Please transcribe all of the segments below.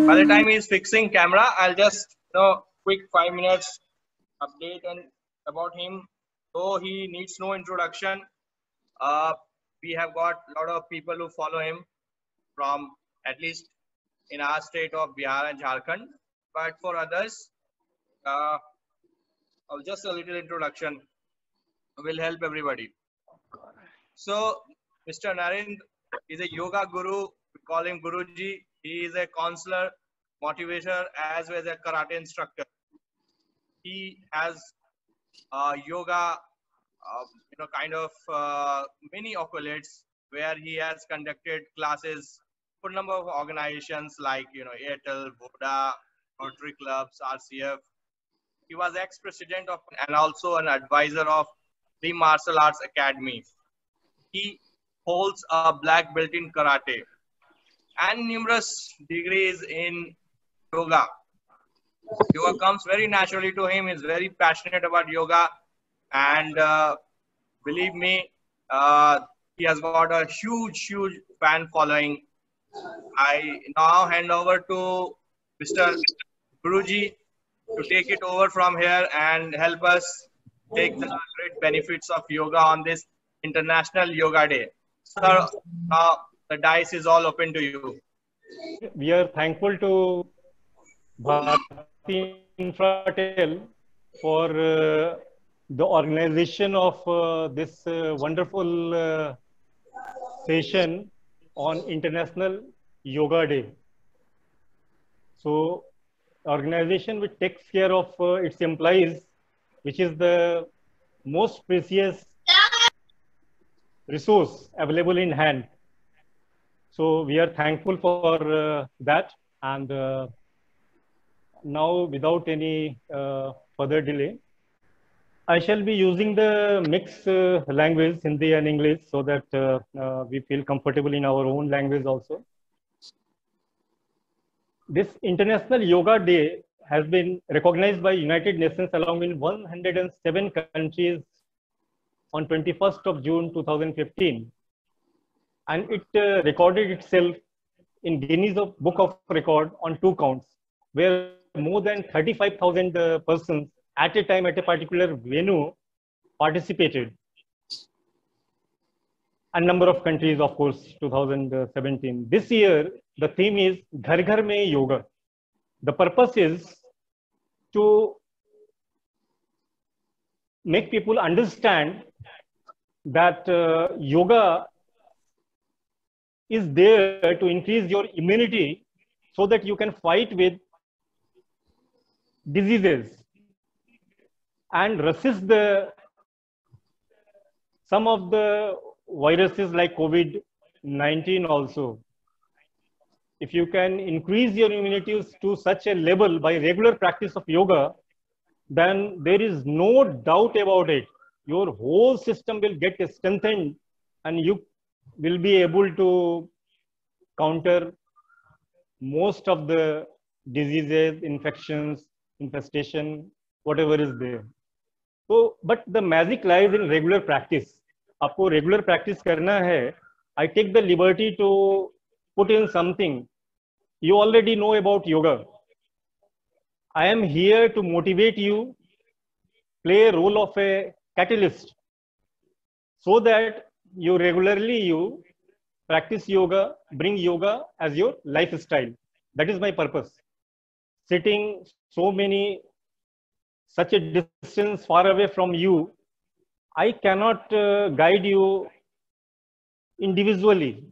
By the time he's fixing camera, I'll just quick 5 minutes update and about him. So he needs no introduction. We have got a lot of people who follow him from at least in our state of Bihar and Jharkhand. But for others, just a little introduction will help everybody. So Mr. Narendra is a yoga guru. We call him Guruji. He is a counselor, motivator, as well as a karate instructor. He has yoga, kind of mini accolades where he has conducted classes for a number of organizations like Airtel, Voda, Rotary Clubs, RCF. He was ex-president of and also an advisor of the Martial Arts Academy. He holds a black belt in karate and numerous degrees in yoga. Yoga comes very naturally to him. He's very passionate about yoga, and believe me, he has got a huge fan following. I now hand over to Mr. Guruji to take it over from here and help us take the great benefits of yoga on this International Yoga Day. Sir, now the dice is all open to you. We are thankful to Bharti Infratel for the organization of this wonderful session on International Yoga Day. So, organization which takes care of its employees, which is the most precious resource available in hand. So we are thankful for that, and now without any further delay, I shall be using the mixed language, Hindi and English, so that we feel comfortable in our own language also. This International Yoga Day has been recognized by United Nations along with 107 countries on 21st of June 2015. And it recorded itself in Guinness Book of Record on 2 counts, where more than 35,000 persons at a time at a particular venue participated. A number of countries, of course, 2017. This year, the theme is Ghar Ghar Mein Yoga. The purpose is to make people understand that yoga is there to increase your immunity so that you can fight with diseases and resist some of the viruses like COVID-19 also. If you can increase your immunity to such a level by regular practice of yoga, then there is no doubt about it. Your whole system will get strengthened and you will be able to counter most of the diseases, infections, infestation, whatever is there. So, but the magic lies in regular practice. आपको regular practice करना है. I take the liberty to put in something. You already know about yoga. I am here to motivate you, play a role of a catalyst, so that you regularly practice yoga, bring yoga as your lifestyle. That is my purpose. Sitting such a distance far away from you, I cannot guide you individually.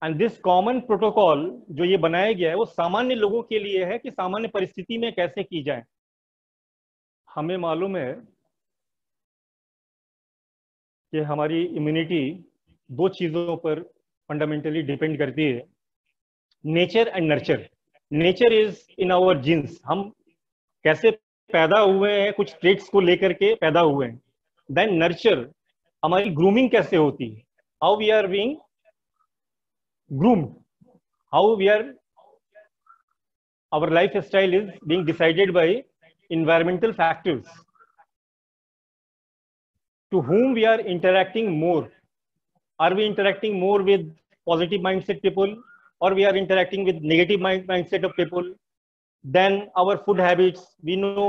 And this common protocol जो ये बनाया गया है वो सामान्य लोगों के लिए है कि सामान्य परिस्थिति में कैसे की जाए. हमें मालूम है कि हमारी इम्यूनिटी 2 चीजों पर फंडामेंटली डिपेंड करती है, nature and nurture. Nature is in our genes. हम कैसे पैदा हुए हैं, कुछ ट्रेट्स को लेकर के पैदा हुए हैं. देन नर्चर, हमारी ग्रूमिंग कैसे होती है, how we are being groomed, how our lifestyle is being decided by environmental factors. To whom we are interacting more? Are we interacting more with positive mindset people or we are interacting with negative mindset of people. Then our food habits, we know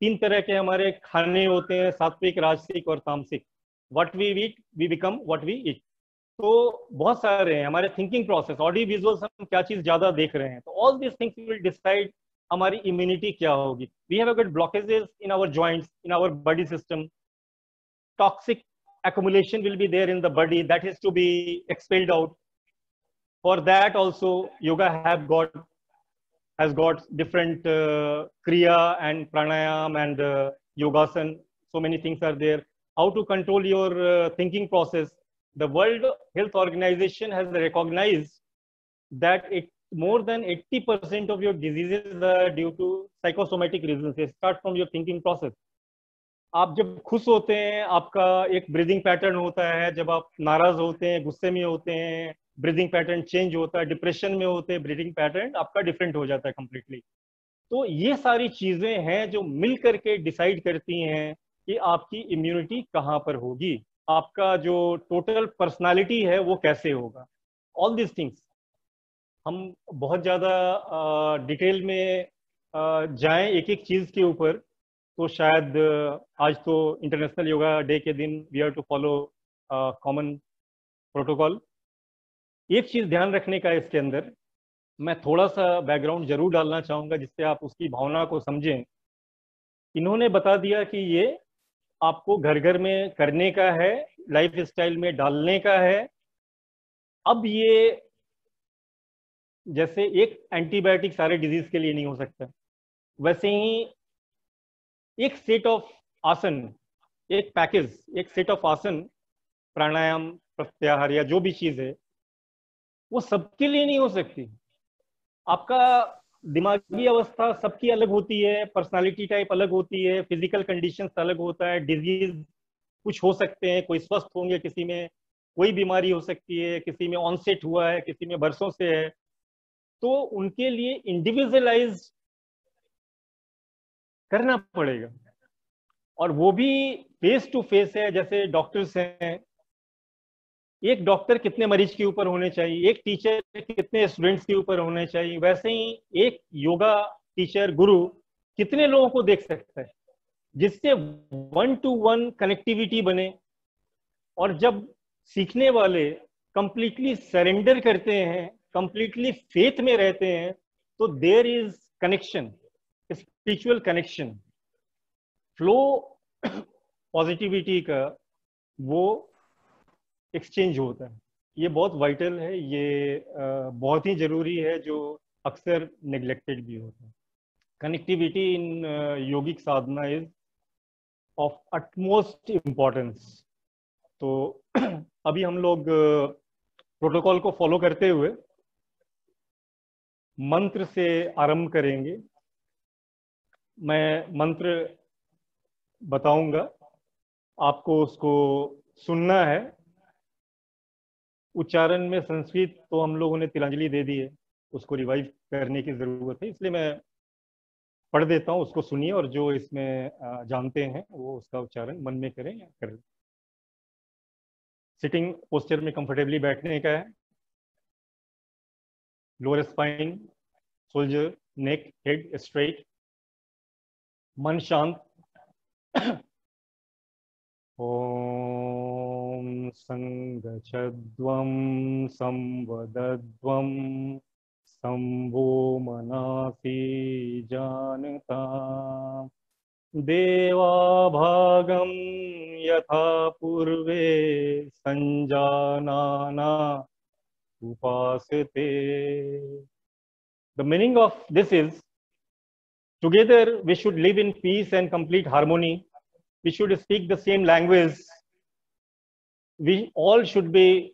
3 तरह के हमारे खाने होते हैं, सात्विक, राजसिक और तामसिक. What we eat, we become what we eat. तो बहुत सारे हैं हमारे थिंकिंग प्रोसेस, ऑडियो विजुअल्स हम क्या चीज ज्यादा देख रहे हैं, तो all this things will decide हमारी इम्यूनिटी क्या होगी. We have got blockages in our joints, in our body system. Toxic accumulation will be there in the body that is to be expelled out. For that also yoga has got different kriya and pranayam and yogasan. So many things are there. How to control your thinking process. The World Health Organization has recognized that more than 80% of your diseases are due to psychosomatic reasons. They start from your thinking process. आप जब खुश होते हैं आपका एक breathing pattern होता है, जब आप नाराज होते हैं, गुस्से में होते हैं, ब्रीदिंग पैटर्न चेंज होता है, डिप्रेशन में होते हैं, ब्रीदिंग पैटर्न आपका डिफरेंट हो जाता है कंप्लीटली. तो ये सारी चीजें हैं जो मिल करके डिसाइड करती हैं कि आपकी इम्यूनिटी कहाँ पर होगी, आपका जो टोटल पर्सनालिटी है वो कैसे होगा. ऑल दिस थिंग्स हम बहुत ज्यादा डिटेल में जाएं एक एक चीज के ऊपर, तो शायद आज तो इंटरनेशनल योगा डे के दिन we are to follow common protocol. एक चीज ध्यान रखने का इसके अंदर, मैं थोड़ा सा बैकग्राउंड जरूर डालना चाहूंगा जिससे आप उसकी भावना को समझें. इन्होंने बता दिया कि ये आपको घर घर में करने का है, लाइफ स्टाइल में डालने का है. अब ये जैसे एक एंटीबायोटिक सारे डिजीज के लिए नहीं हो सकता, वैसे ही एक सेट ऑफ आसन, एक पैकेज, एक सेट ऑफ आसन, प्राणायाम, प्रत्याहार या जो भी चीज है वो सबके लिए नहीं हो सकती. आपका दिमागी अवस्था सबकी अलग होती है, पर्सनालिटी टाइप अलग होती है, फिजिकल कंडीशंस अलग होता है, डिजीज कुछ हो सकते हैं, कोई स्वस्थ होंगे, किसी में कोई बीमारी हो सकती है, किसी में ऑनसेट हुआ है, किसी में बरसों से है. तो उनके लिए इंडिविजुअलाइज करना पड़ेगा, और वो भी फेस टू फेस है. जैसे डॉक्टर्स हैं, एक डॉक्टर कितने मरीज के ऊपर होने चाहिए, एक टीचर कितने स्टूडेंट्स के ऊपर होने चाहिए, वैसे ही एक योगा टीचर गुरु कितने लोगों को देख सकता है, जिससे 1-to-1 कनेक्टिविटी बने. और जब सीखने वाले कंप्लीटली सरेंडर करते हैं, कंप्लीटली फेथ में रहते हैं, तो there is connection, spiritual connection, flow positivity का वो एक्सचेंज होता है. ये बहुत वाइटल है, ये बहुत ही जरूरी है, जो अक्सर नेग्लेक्टेड भी होता है. Connectivity in yogic Sadhana is of utmost importance. तो अभी हम लोग प्रोटोकॉल को फॉलो करते हुए मंत्र से आरंभ करेंगे. मैं मंत्र बताऊंगा, आपको उसको सुनना है. उच्चारण में संस्कृत तो हम लोगों ने तिलांजलि दे दी है, उसको रिवाइव करने की जरूरत है, इसलिए मैं पढ़ देता हूँ, उसको सुनिए, और जो इसमें जानते हैं वो उसका उच्चारण मन में करें या करें. सिटिंग पोस्चर में कंफर्टेबली बैठने का है. लोअर स्पाइन, शोल्डर, नेक, हेड स्ट्रेट. मन शांत. ओम संगच्छध्वं संवदध्वं संभो मनासि जानता देवाभागं यथा पूर्वे संजानाना उपासते. The meaning of this is, together we should live in peace and complete harmony. We should speak the same language. We all should be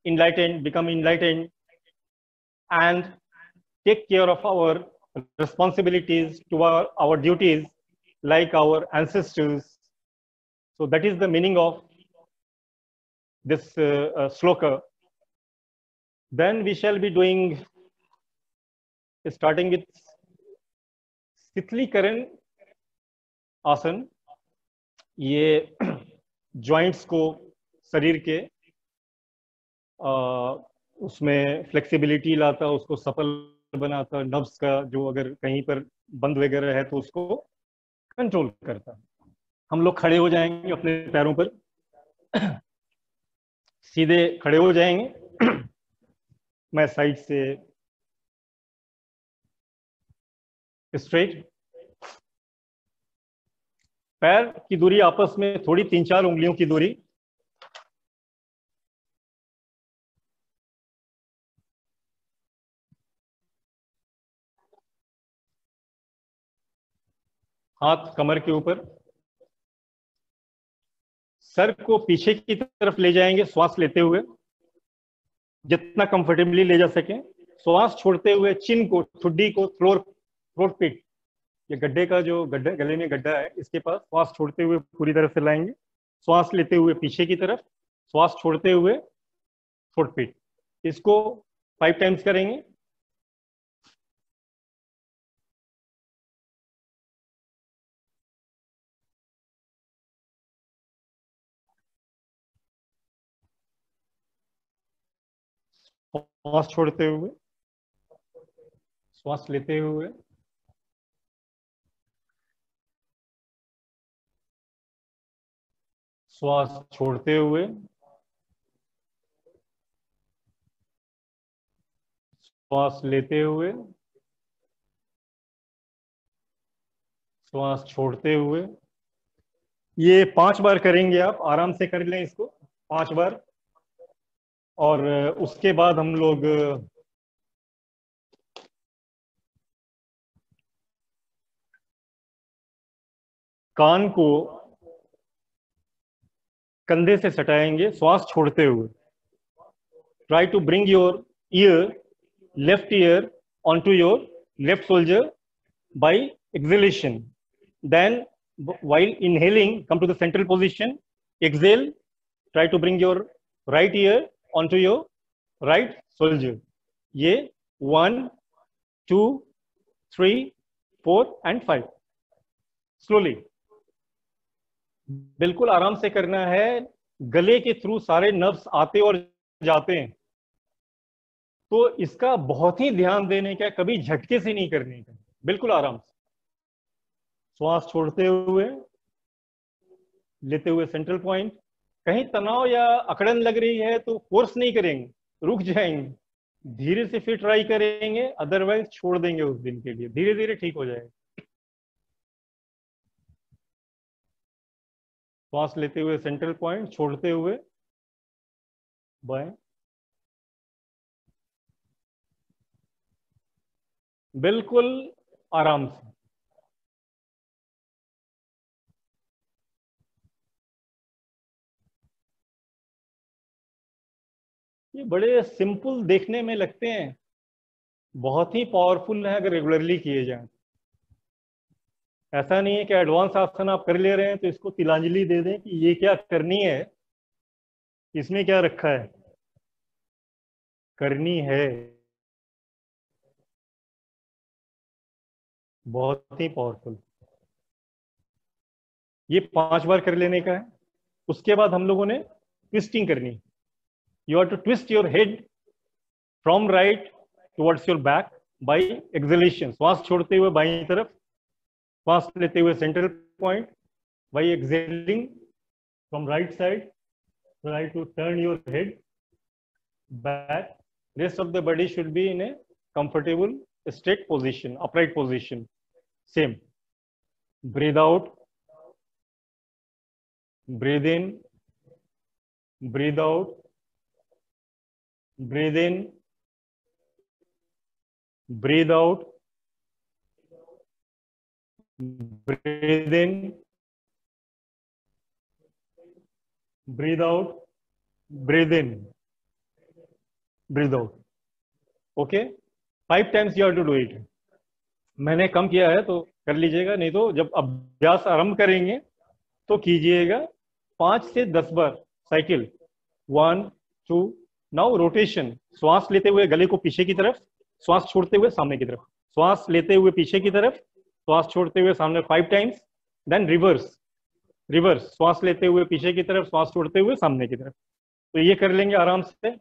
enlightened, become enlightened, and take care of our responsibilities, to our duties, like our ancestors. So that is the meaning of this sloka. Then we shall be doing, starting with शीतलीकरण आसन. ये joints को शरीर के उसमें flexibility लाता, उसको सफल बनाता, नर्व्स का जो अगर कहीं पर बंद वगैरह है तो उसको कंट्रोल करता। हम लोग खड़े हो जाएंगे अपने पैरों पर, सीधे खड़े हो जाएंगे। मैं साइड से स्ट्रेट, पैर की दूरी आपस में थोड़ी 3-4 उंगलियों की दूरी। हाथ कमर के ऊपर, सर को पीछे की तरफ ले जाएंगे श्वास लेते हुए, जितना कंफर्टेबली ले जा सके। श्वास छोड़ते हुए चिन को, ठुड्डी को, थ्रोट पिट, ये गड्ढे का जो गड्ढा, गले में गड्ढा है, इसके पास श्वास छोड़ते हुए पूरी तरह से लाएंगे। श्वास लेते हुए पीछे की तरफ, श्वास छोड़ते हुए थ्रोट पिट। इसको 5 टाइम्स करेंगे। श्वास छोड़ते हुए, श्वास लेते हुए, श्वास छोड़ते हुए, श्वास लेते हुए, श्वास छोड़ते हुए। ये 5 बार करेंगे, आप आराम से कर लें इसको 5 बार। और उसके बाद हम लोग कान को कंधे से सटाएंगे श्वास छोड़ते हुए। Try to bring your ear, left ear onto your left shoulder by exhalation. Then while inhaling, come to the central position, exhale, try to bring your right ear onto your right shoulder. ये 1, 2, 3, 4 and 5. Slowly, बिल्कुल आराम से करना है। गले के through सारे nerves आते और जाते हैं, तो इसका बहुत ही ध्यान देने का, कभी झटके से नहीं करने का, बिल्कुल आराम से। श्वास छोड़ते हुए, लेते हुए सेंट्रल पॉइंट। कहीं तनाव या अकड़न लग रही है तो फोर्स नहीं करेंगे, रुक जाएंगे, धीरे से फिर ट्राई करेंगे, अदरवाइज छोड़ देंगे उस दिन के लिए, धीरे धीरे ठीक हो जाएगा। श्वास लेते हुए सेंट्रल पॉइंट, छोड़ते हुए बाएं, बिल्कुल आराम से। ये बड़े सिंपल देखने में लगते हैं, बहुत ही पावरफुल है अगर रेगुलरली किए जाएं। ऐसा नहीं है कि एडवांस आसन आप कर ले रहे हैं तो इसको तिलांजलि दे दें कि ये क्या करनी है, इसमें क्या रखा है, करनी है। बहुत ही पावरफुल। ये 5 बार कर लेने का है। उसके बाद हम लोगों ने ट्विस्टिंग करनी। You are to twist your head from right towards your back by exhalation. श्वास छोड़ते हुए बाईं तरफ, श्वास लेते हुए central point, by exhaling from right side, try to turn your head back. Rest of the body should be in a comfortable straight position, upright position. Same. Breathe out, breathe in, breathe out, breathe in, breathe out, breathe in, breathe out, breathe in, breathe out. Okay, 5 times you have to do it. मैंने कम किया है तो कर लीजिएगा, नहीं तो जब अभ्यास आरंभ करेंगे तो कीजिएगा 5 से 10 बार साइकिल। 1, 2। Now rotation. श्वास लेते हुए गले को पीछे की तरफ, श्वास छोड़ते हुए सामने की तरफ, श्वास लेते हुए पीछे की तरफ, श्वास छोड़ते हुए सामने 5 टाइम्स। देन रिवर्स, रिवर्स, श्वास लेते हुए पीछे की तरफ, श्वास छोड़ते हुए सामने की तरफ। तो ये कर लेंगे आराम से।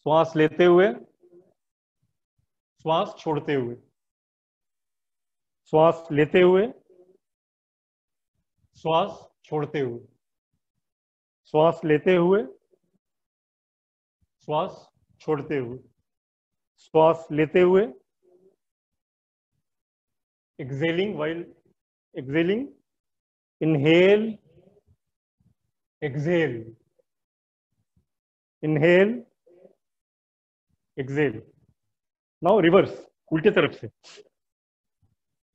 श्वास लेते हुए, श्वास छोड़ते हुए, श्वास लेते हुए, श्वास छोड़ते हुए, श्वास लेते हुए, श्वास छोड़ते हुए, श्वास लेते हुए, exhaling while exhaling, inhale, exhale, inhale, exhale. Now reverse, उल्टे तरफ से,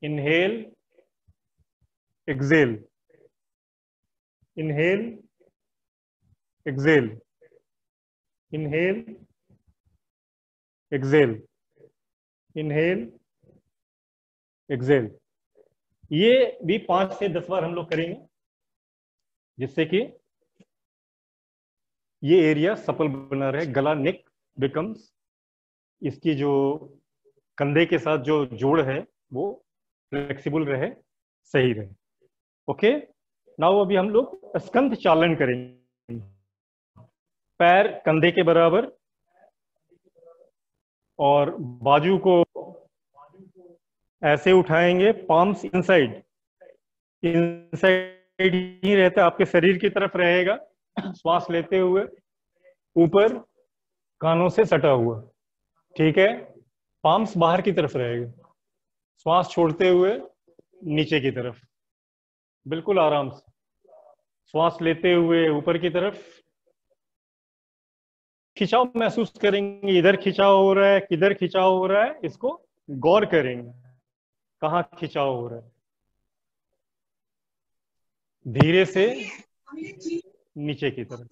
inhale, exhale, inhale, exhale, inhale, exhale, inhale, exhale. ये भी 5 से 10 बार हम लोग करेंगे, जिससे कि ये एरिया सपल बना रहे, गला, नेक बिकम्स, इसकी जो कंधे के साथ जो जोड़ है वो फ्लेक्सिबल रहे, सही रहे. ओके, नाउ अभी हम लोग स्कंध चालन करेंगे. पैर कंधे के बराबर और बाजू को ऐसे उठाएंगे, पाम्स इनसाइड, इनसाइड ही रहता है, आपके शरीर की तरफ रहेगा. श्वास लेते हुए ऊपर, कानों से सटा हुआ, ठीक है. पाम्स बाहर की तरफ रहेगा. श्वास छोड़ते हुए नीचे की तरफ, बिल्कुल आराम से. श्वास लेते हुए ऊपर की तरफ, खिंचाव महसूस करेंगे, इधर खिंचाव हो रहा है, किधर खिंचाव हो रहा है, इसको गौर करेंगे, कहाँ खिंचाव हो रहा है. धीरे से नीचे की तरफ.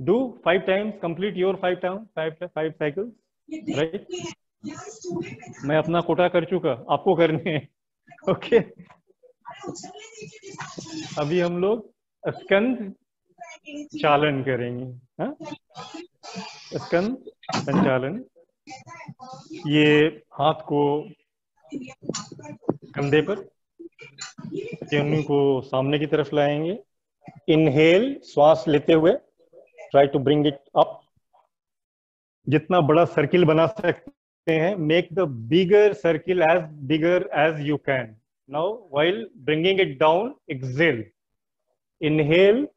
Do 5 times, complete your 5 cycles, right. मैं अपना कोटा कर चुका, आपको करने हैं. ओके, अभी हम लोग स्कंद चालन करेंगे. हाँ, स्कंद संचालन. ये हाथ को कंधे पर, चेहरे को सामने की तरफ लाएंगे. इनहेल, श्वास लेते हुए, try to bring it up. जितना बड़ा सर्किल बना सकते हैं, make the bigger circle as bigger as you can. Now while bringing it down, exhale. Inhale,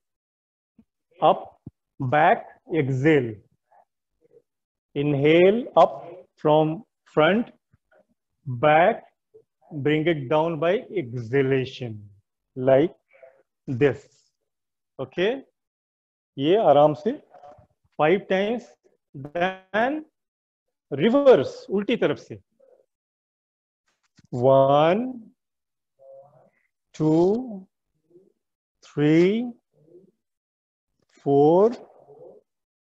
up, back, exhale. Inhale up from front, back, bring it down by exhalation, like this. Okay, ये आराम से 5 times. Then reverse, उल्टी तरफ से. 1, 2, 3, 4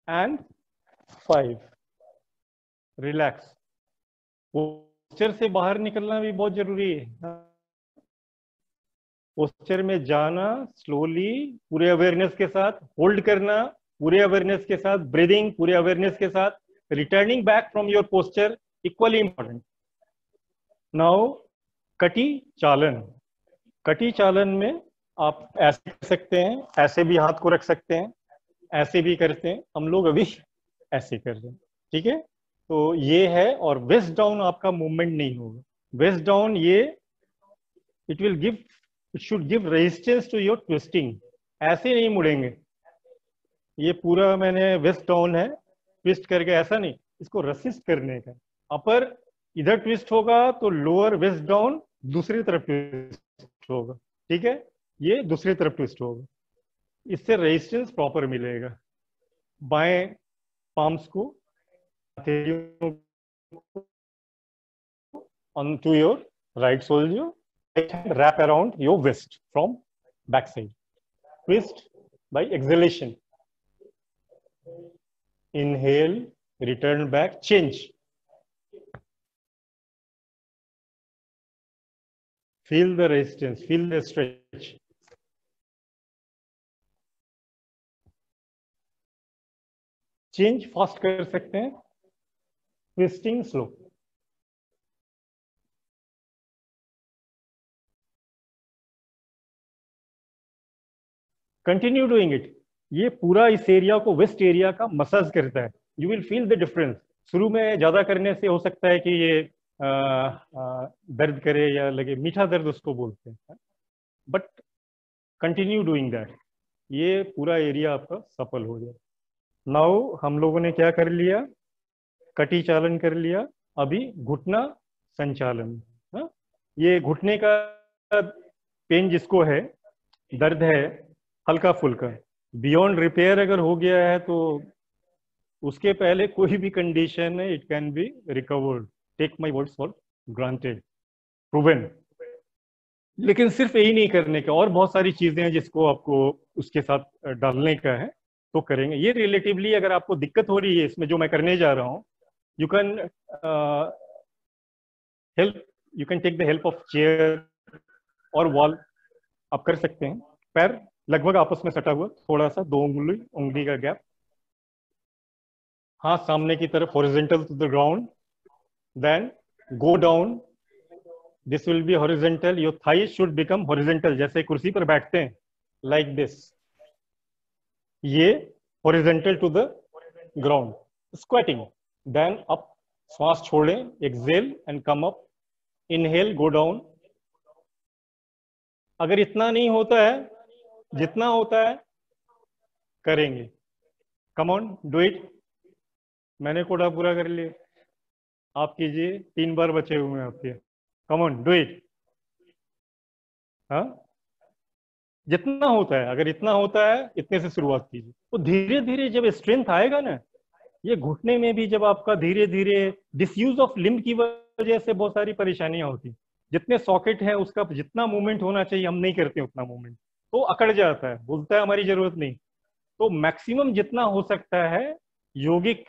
and 5. Relax. Posture से बाहर निकलना भी बहुत जरूरी है. पोस्चर में जाना स्लोली, पूरे अवेयरनेस के साथ, होल्ड करना पूरे अवेयरनेस के साथ, ब्रीदिंग पूरे अवेयरनेस के साथ, returning back from your posture, equally important. Now कटी चालन. कटी चालन में आप ऐसे कर सकते हैं, ऐसे भी हाथ को रख सकते हैं, ऐसे भी करते हैं. हम लोग अभी ऐसे कर रहे हैं, ठीक है. तो ये है, और वेस्ट डाउन आपका मूवमेंट नहीं होगा. वेस्ट डाउन ये it will give, it should give resistance to your twisting. ऐसे नहीं मुड़ेंगे. ये पूरा मैंने वेस्ट डाउन है, ट्विस्ट करके ऐसा नहीं, इसको रेसिस्ट करने का. अपर इधर ट्विस्ट होगा तो लोअर वेस्ट डाउन दूसरी तरफ ट्विस्ट होगा, ठीक है. ये दूसरी तरफ ट्विस्ट होगा, इससे रेजिस्टेंस प्रॉपर मिलेगा. बाएं पाम्स को onto your right shoulder, right hand wrap around your waist from back side. Twist by exhalation. Inhale, return back, change. Feel the resistance, feel the stretch. Change fast कर सकते हैं, twisting slow. Continue doing it. ये पूरा इस area को, waste area का massage करता है. You will feel the difference. शुरू में ज्यादा करने से हो सकता है कि ये दर्द करे या लगे, मीठा दर्द उसको बोलते हैं, बट कंटिन्यू डूइंग दैट, ये पूरा एरिया आपका सफल हो जाए। नाउ हम लोगों ने क्या कर लिया, कटी चालन कर लिया, अभी घुटना संचालन। हाँ? ये घुटने का पेन जिसको है, दर्द है हल्का फुल्का, बियॉन्ड रिपेयर अगर हो गया है तो उसके पहले कोई भी कंडीशन है it can be recovered, take my words for granted, proven. लेकिन सिर्फ यही नहीं करने का, और बहुत सारी चीजें हैं जिसको आपको उसके साथ डालने का है, तो करेंगे। ये रिलेटिवली अगर आपको दिक्कत हो रही है इसमें जो मैं करने जा रहा हूँ, you can help, you can take the help of chair और वॉल, आप कर सकते हैं। पैर लगभग आपस में सटा हुआ, थोड़ा सा 2 उंगली का गैप, हाथ सामने की तरफ, horizontal to the ground, then go down, this will be horizontal, your thigh should become horizontal, जैसे कुर्सी पर बैठते हैं लाइक दिस, ये horizontal to the ground, squatting, then up, श्वास छोड़ें, exhale and come up, inhale, go down. अगर इतना नहीं होता है, जितना होता है करेंगे, कम ऑन डू इट। मैंने कोड़ा पूरा कर लिया, आप कीजिए, 3 बार बचे हुए हैं आपके, कम ऑन डू इट। हाँ, जितना होता है, अगर इतना होता है इतने से शुरुआत कीजिए, तो धीरे धीरे जब स्ट्रेंथ आएगा ना, ये घुटने में भी जब आपका धीरे धीरे डिसयूज ऑफ लिम्ब की वजह से बहुत सारी परेशानियां होती, जितने सॉकेट है उसका जितना मूवमेंट होना चाहिए हम नहीं करते उतना मूवमेंट, तो अकड़ जाता है, बोलता है हमारी जरूरत नहीं। तो मैक्सिमम जितना हो सकता है योगिक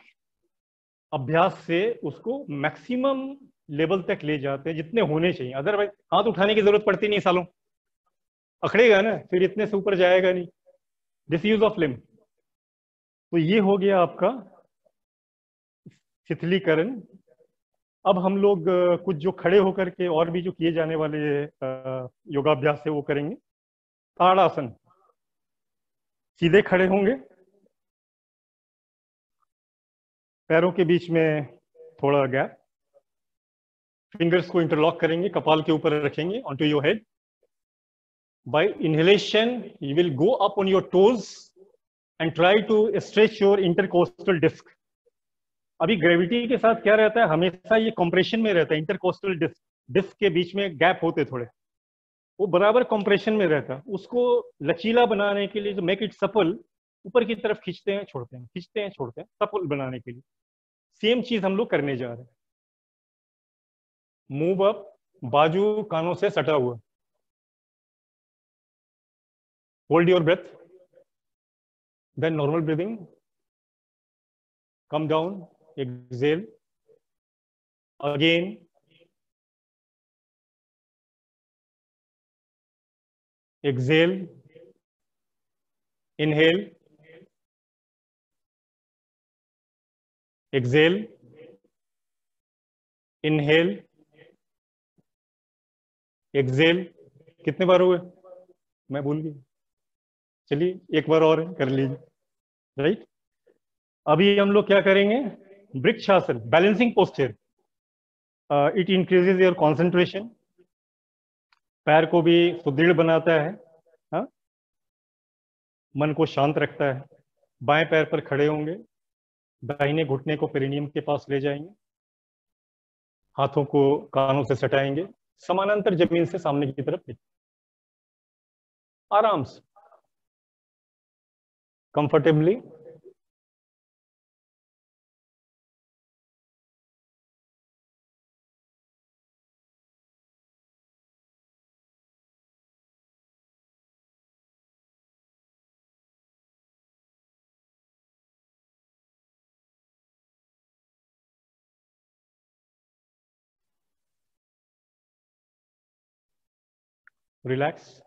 अभ्यास से उसको मैक्सिमम लेवल तक ले जाते हैं जितने होने चाहिए। अदरवाइज हाथ उठाने की जरूरत पड़ती नहीं, सालों अखड़ेगा ना, फिर इतने से ऊपर जाएगा नहीं, डिसयूज ऑफ लिम्ब। तो ये हो गया आपका शिथिलीकरण। अब हम लोग कुछ जो खड़े होकर के और भी जो किए जाने वाले योगाभ्यास है वो करेंगे। ताड़ासन, सीधे खड़े होंगे, पैरों के बीच में थोड़ा गैप, फिंगर्स को इंटरलॉक करेंगे, कपाल के ऊपर रखेंगे on to your head. By inhalation you will go up on your toes and try to stretch your intercostal disc. अभी ग्रेविटी के साथ क्या रहता है, हमेशा ये कंप्रेशन में रहता है, इंटरकोस्टल डिस्क, डिस्क के बीच में गैप होते थोड़े, वो बराबर कंप्रेशन में रहता है। उसको लचीला बनाने के लिए, जो मेक इट सफल, ऊपर की तरफ खींचते हैं छोड़ते हैं, खींचते हैं छोड़ते हैं, सफल बनाने के लिए सेम चीज हम लोग करने जा रहे हैं। मूव अप, बाजू कानों से सटा हुआ, hold your breath, then normal breathing, come down, exhale again, exhale, inhale, exhale, inhale, exhale। कितने बार हुए मैं भूल गया, चलिए एक बार और कर लीजिए, राइट। अभी हम लोग क्या करेंगे, vrikshasana, balancing posture. It increases your concentration, पैर को भी सुदृढ़ बनाता है, हाँ? मन को शांत रखता है। बाएं पैर पर खड़े होंगे, दाहिने घुटने को पेरिनियम के पास ले जाएंगे, हाथों को कानों से सटाएंगे, समानांतर जमीन से सामने की तरफ आराम से, कंफर्टेबली। रिलैक्स।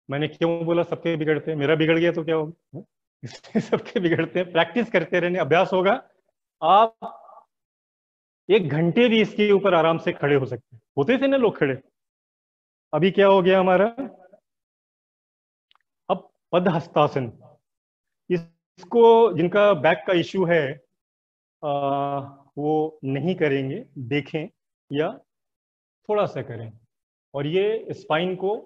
मैंने क्यों बोला सबके बिगड़ते हैं, मेरा बिगड़ गया तो क्या होगा? सबके बिगड़ते हैं, प्रैक्टिस करते रहने, अभ्यास होगा, आप 1 घंटे भी इसके ऊपर आराम से खड़े हो सकते हैं। होते थे ना लोग खड़े, अभी क्या हो गया हमारा, अब पद हस्तासन। इसको जिनका बैक का इश्यू है वो नहीं करेंगे, देखें या थोड़ा सा करें, और ये स्पाइन को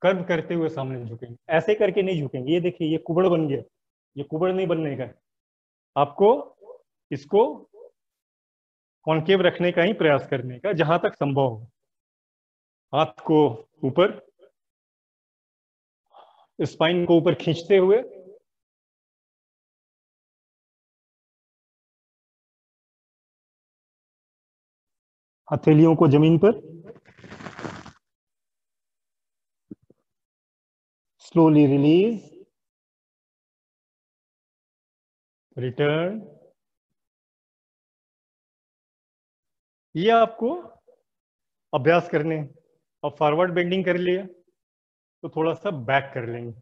कर्व करते हुए सामने झुकेंगे। ऐसे करके नहीं झुकेंगे। ये देखिए, ये कुबड़ बन गया, ये कुबड़ नहीं बनने का। आपको इसको कॉन्केव रखने का ही प्रयास करने का जहां तक संभव हो। हाथ को ऊपर, स्पाइन को ऊपर खींचते हुए, हथेलियों को जमीन पर, स्लोली रिलीज, रिटर्न। ये आपको अभ्यास करने। अब फॉरवर्ड बेंडिंग कर लिया तो थोड़ा सा बैक कर लेंगे,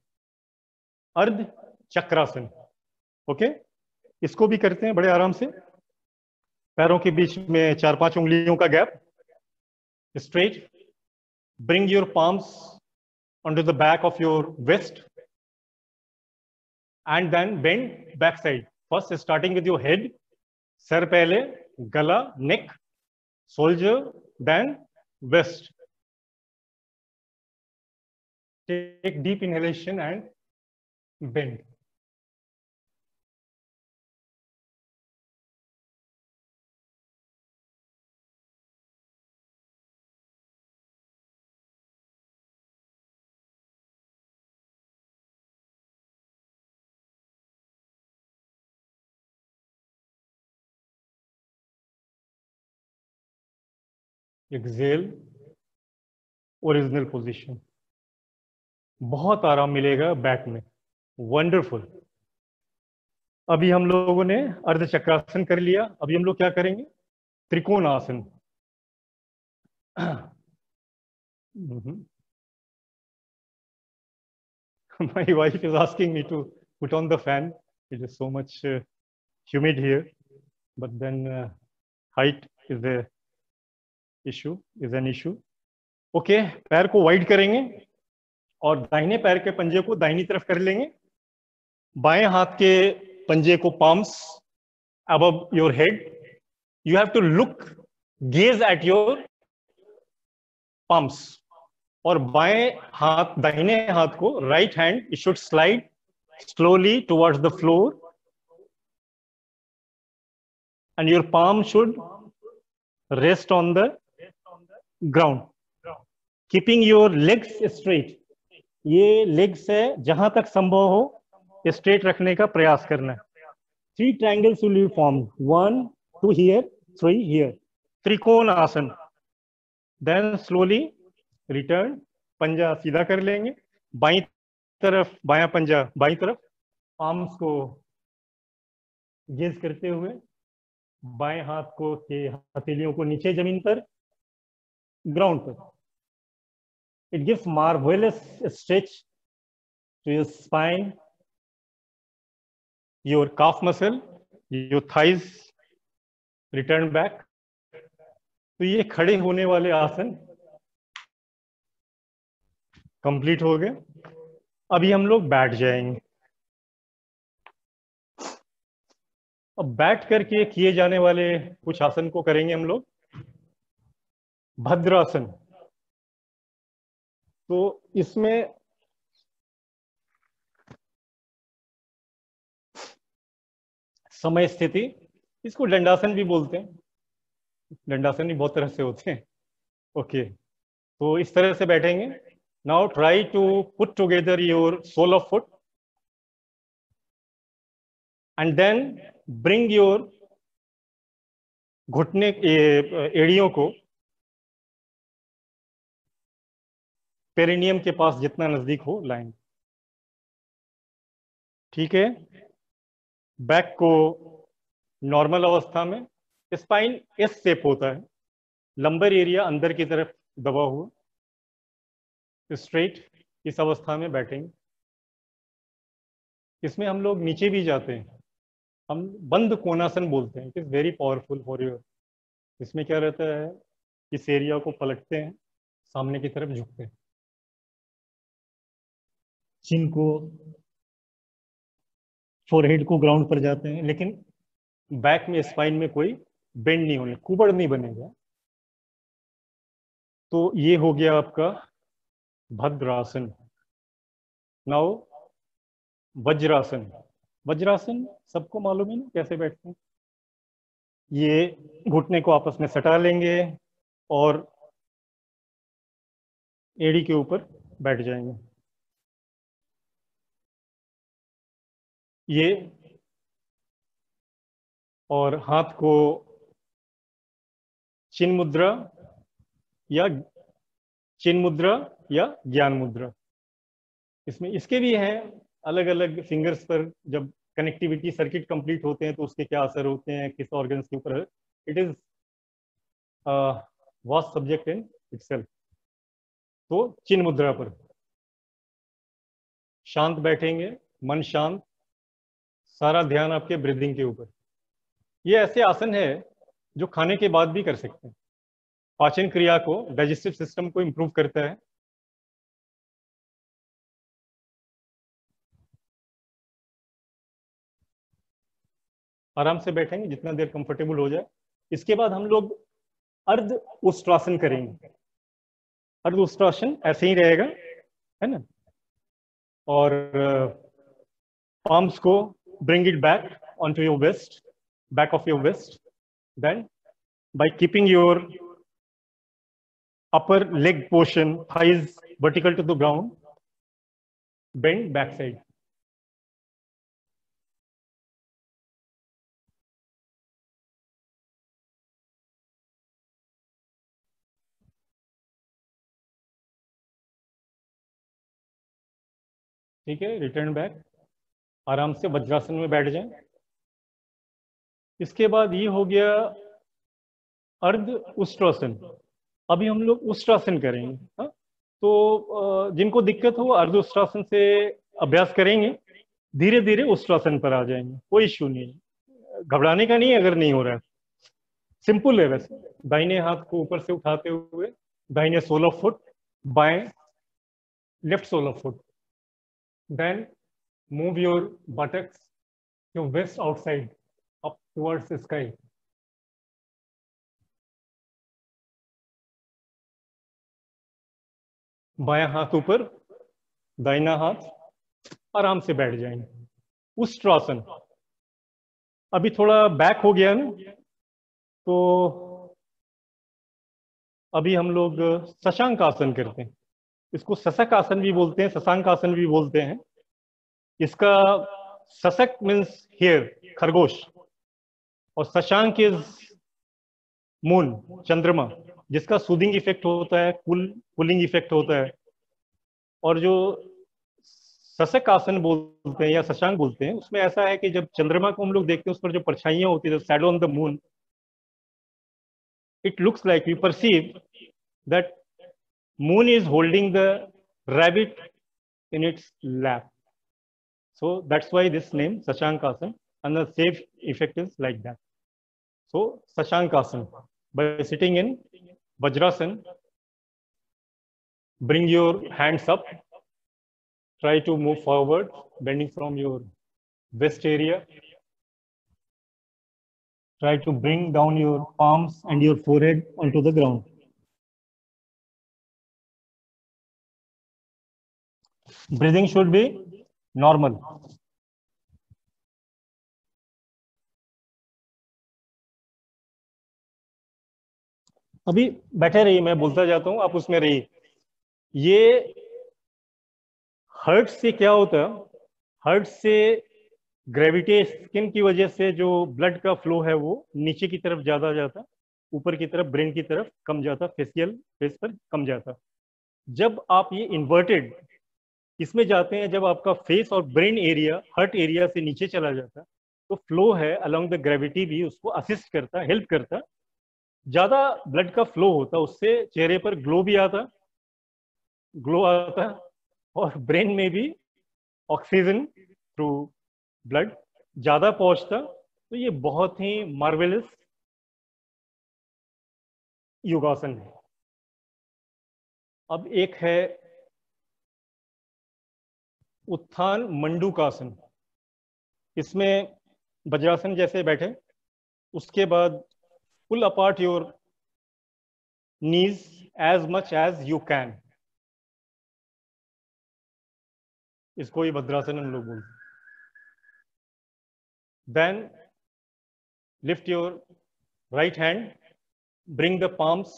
अर्ध चक्रासन। ओके, इसको भी करते हैं बड़े आराम से। पैरों के बीच में 4-5 उंगलियों का gap, straight, bring your palms onto the back of your wrist and then bend back side. First starting with your head, sir पहले, गला, neck, shoulder, then wrist. Take deep inhalation and bend. Exhale, original position. बहुत आराम मिलेगा back में। Wonderful. अभी हम लोगों ने अर्ध चक्रासन कर लिया। अभी हम लोग क्या करेंगे? त्रिकोण आसन। My wife is asking me to put on the fan. It is so much humid here, but then height is a issue, is an issue. Okay, पैर को वाइड करेंगे और दाहिने पैर के पंजे को दाहिनी तरफ कर लेंगे। बाएं हाथ के पंजे को palms above your head. You have to look, gaze at your palms. और बाएं हाथ, दाहिने हाथ को, right hand, it should slide slowly towards the floor, and your palm should rest on the ground, keeping your legs straight. ये legs है, जहां तक संभव हो straight रखने का प्रयास करना है। 3 triangles will be formed. 1, 2 here, 3 here. त्रिकोण आसन। Then slowly रिटर्न, पंजा सीधा कर लेंगे, बाईं तरफ बायां पंजा बाईं तरफ, आर्म्स को गेज करते हुए, बाएं हाथ को के हथेलियों को नीचे जमीन पर, ग्राउंड पर। It gives marvellous stretch to your spine, your calf muscle, your thighs. Return back. तो ये खड़े होने वाले आसन कंप्लीट हो गए। अभी हम लोग बैठ जाएंगे। अब बैठ करके किए जाने वाले कुछ आसन को करेंगे हम लोग। भद्रासन। तो इसमें समय स्थिति, इसको दंडासन भी बोलते हैं। दंडासन भी बहुत तरह से होते हैं। ओके, तो इस तरह से बैठेंगे। Now try to put together your sole of foot and then bring your घुटने एड़ियों को पेरिनियम के पास जितना नजदीक हो लाएं। ठीक है। बैक को नॉर्मल अवस्था में, स्पाइन एस शेप होता है, लंबर एरिया अंदर की तरफ दबा हुआ, स्ट्रेट। इस अवस्था में बैठेंगे। इसमें हम लोग नीचे भी जाते हैं, हम बंद कोणासन बोलते हैं। It is very powerful for your. इसमें क्या रहता है, इस एरिया को पलटते हैं, सामने की तरफ झुकते हैं, चिन को, फोरहेड को ग्राउंड पर जाते हैं, लेकिन बैक में, स्पाइन में कोई बेंड नहीं होने, कुबड़ नहीं बनेगा। तो ये हो गया आपका भद्रासन। नाउ वज्रासन। वज्रासन सबको मालूम है ना कैसे बैठते हैं। ये घुटने को आपस में सटा लेंगे और एड़ी के ऊपर बैठ जाएंगे। ये और हाथ को चिन्ह मुद्रा या ज्ञान मुद्रा, इसमें इसके भी हैं अलग अलग फिंगर्स पर। जब कनेक्टिविटी सर्किट कंप्लीट होते हैं तो उसके क्या असर होते हैं किस ऑर्गन्स के ऊपर, it is vast subject in itself. तो चिन्ह मुद्रा पर शांत बैठेंगे, मन शांत, सारा ध्यान आपके ब्रीदिंग के ऊपर। ये ऐसे आसन है जो खाने के बाद भी कर सकते हैं। पाचन क्रिया को, डाइजेस्टिव सिस्टम को इंप्रूव करता है। आराम से बैठेंगे जितना देर कंफर्टेबल हो जाए। इसके बाद हम लोग अर्ध उष्ट्रासन करेंगे। अर्ध उष्ट्रासन ऐसे ही रहेगा, है ना। और palms को bring it back onto your waist, back of your waist. Then by keeping your upper leg portion, thighs vertical to the ground, bend back side. ठीक है, रिटर्न बैक, आराम से वज्रासन में बैठ जाएं। इसके बाद ये हो गया अर्ध उष्ट्रासन। अभी हम लोग उष्ट्रासन करेंगे। हाँ, तो जिनको दिक्कत हो अर्ध उष्ट्रासन से अभ्यास करेंगे, धीरे धीरे उष्ट्रासन पर आ जाएंगे, कोई इश्यू नहीं, घबराने का नहीं अगर नहीं हो रहा है। सिंपल है वैसे। दाहिने हाथ को ऊपर से उठाते हुए दाहिने सोल ऑफ फुट, बाएं left sole of foot, then move your buttocks, your waist outside, up towards the sky. बायां हाथ ऊपर, दाहिना हाथ, आराम से बैठ जाएंगे। उष्ट्रासन। अभी थोड़ा बैक हो गया ना, तो अभी हम लोग शशांक आसन करते हैं। इसको सशक आसन भी बोलते हैं, शशांक आसन भी बोलते हैं। इसका सशक मीन्स हियर, खरगोश, और शशांक इज मून, चंद्रमा, जिसका सूदिंग इफेक्ट होता है, कूलिंग इफेक्ट होता है। और जो शशक आसन बोलते हैं या शशांक बोलते हैं, उसमें ऐसा है कि जब चंद्रमा को हम लोग देखते हैं, उस पर जो परछाइयां होती है, shadow on the moon, it looks like we perceive that moon is holding the rabbit in its lap. So that's why this name Sashankasana, and the same effect is like that. So Sashankasana, by sitting in Vajrasan, bring your hands up, try to move forward, bending from your waist area. Try to bring down your palms and your forehead onto the ground. Breathing should be normal. अभी बैठे रहिए, मैं बोलता जाता हूं, आप उसमें रहिए। ये हर्ट से क्या होता है, हर्ट से ग्रेविटी स्किन की वजह से जो ब्लड का फ्लो है वो नीचे की तरफ ज्यादा जाता, ऊपर की तरफ ब्रेन की तरफ कम जाता, फेसियल फेस पर कम जाता। जब आप ये इन्वर्टेड इसमें जाते हैं, जब आपका फेस और ब्रेन एरिया हर्ट एरिया से नीचे चला जाता, तो फ्लो है अलोंग द ग्रेविटी भी उसको असिस्ट करता, हेल्प करता, ज्यादा ब्लड का फ्लो होता, उससे चेहरे पर ग्लो आता, और ब्रेन में भी ऑक्सीजन थ्रू ब्लड ज्यादा पहुंचता। तो ये बहुत ही मार्वेलस योगासन है। अब एक है उत्थान मंडूकासन। इसमें वज्रासन जैसे बैठे, उसके बाद pull apart your knees as much as you can, इसको ही भद्रासन हम लोग बोलते हैं। Then lift your right hand, bring the palms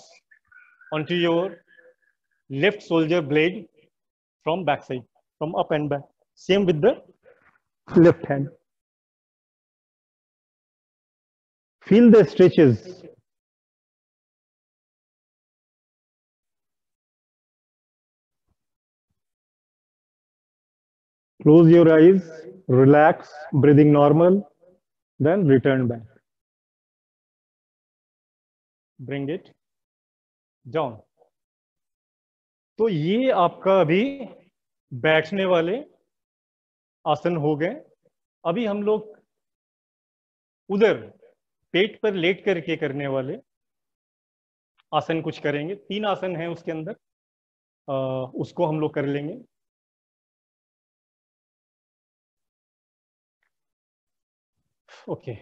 onto your left shoulder blade from backside, from up and back. Same with the left hand. Feel the stretches. Close your eyes, relax, breathing normal, then return back. Bring it down. तो ये आपका अभी बैठने वाले आसन हो गए। अभी हम लोग उधर पेट पर लेट करके करने वाले आसन कुछ करेंगे। 3 आसन हैं उसके अंदर, उसको हम लोग कर लेंगे। ओके,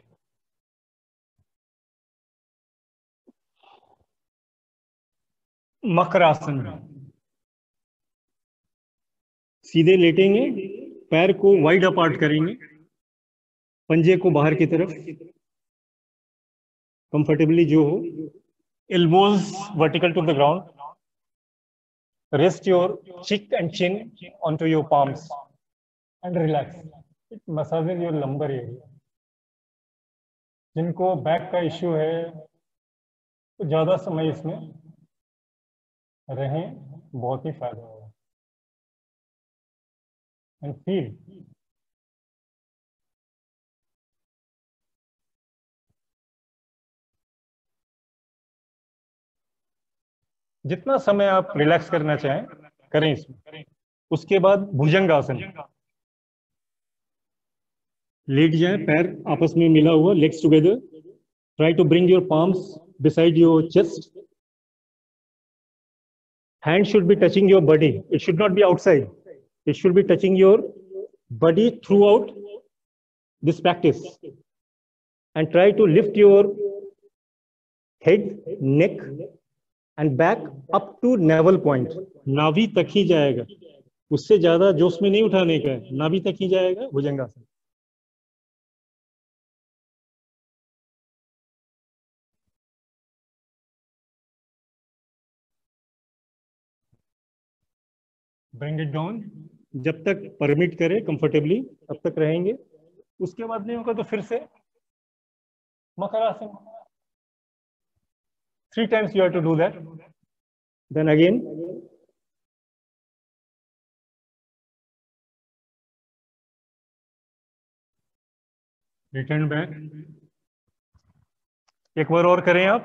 मकरासन। सीधे लेटेंगे, पैर को वाइड अपार्ट करेंगे, पंजे को बाहर की तरफ कंफर्टेबली जो हो, elbows vertical to the ground, rest your cheek and chin onto your palms and relax. It massages your lumbar area. जिनको बैक का इश्यू है तो ज्यादा समय इसमें रहें, बहुत ही फायदा होगा। एंड फील जितना समय आप रिलैक्स करना चाहें करें इसमें। उसके बाद भुजंगासन। लेट जाएं, पैर आपस में मिला हुआ, legs together. Try to bring your palms beside your chest. Hand should be touching your body. It should not be outside. It should be touching your body throughout this practice. And try to lift your head, neck and back up to navel point. नाभि तक ही जाएगा, उससे ज्यादा जोश में नहीं उठाने का है, नाभि तक ही जाएगा भुजंगासन। Bring it down. जब तक परमिट करे कंफर्टेबली तब तक रहेंगे। उसके बाद नहीं होगा तो फिर से makarasana. 3 times you have to do that. Then again return back. एक बार और करें आप।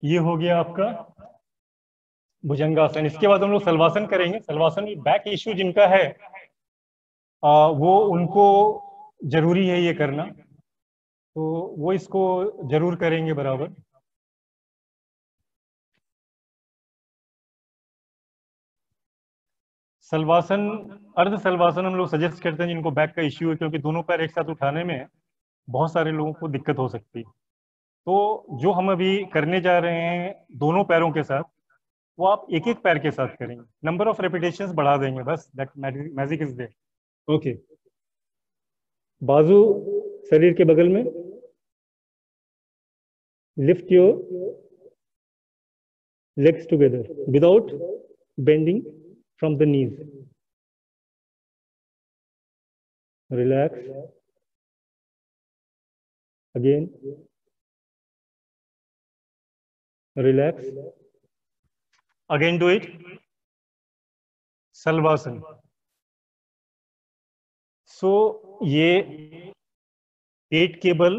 ये हो गया आपका भुजंगासन। इसके बाद हम लोग सलवासन करेंगे। सलवासन में बैक इश्यू जिनका है वो उनको जरूरी है ये करना, तो वो इसको जरूर करेंगे बराबर। सलवासन, अर्ध सलवासन हम लोग सजेस्ट करते हैं जिनको बैक का इश्यू है, क्योंकि दोनों पैर एक साथ उठाने में बहुत सारे लोगों को दिक्कत हो सकती है। तो जो हम अभी करने जा रहे हैं दोनों पैरों के साथ, वो आप एक एक पैर के साथ करेंगे। नंबर ऑफ रेपिटेशंस बढ़ा देंगे, बस that magic is there. Okay, बाजू शरीर के बगल में, lift your legs together without bending from the knees. Relax again, relax again, do it. Salabhasana. So ये 8 केबल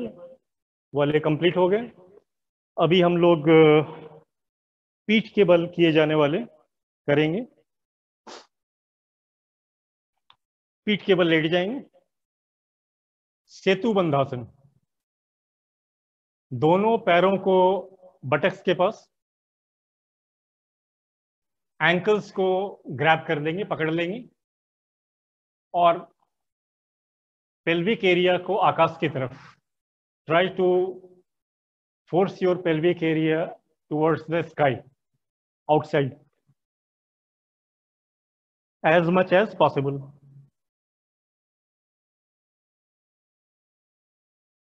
वाले कंप्लीट हो गए। अभी हम लोग पीठ के बल किए जाने वाले करेंगे। पीठ के बल लेट जाएंगे। सेतु बंधासन। दोनों पैरों को बटक्स के पास, एंकल्स को ग्रैब कर लेंगे, पकड़ लेंगे और पेल्विक एरिया को आकाश की तरफ, try to force your pelvic area towards the sky outside as much as possible.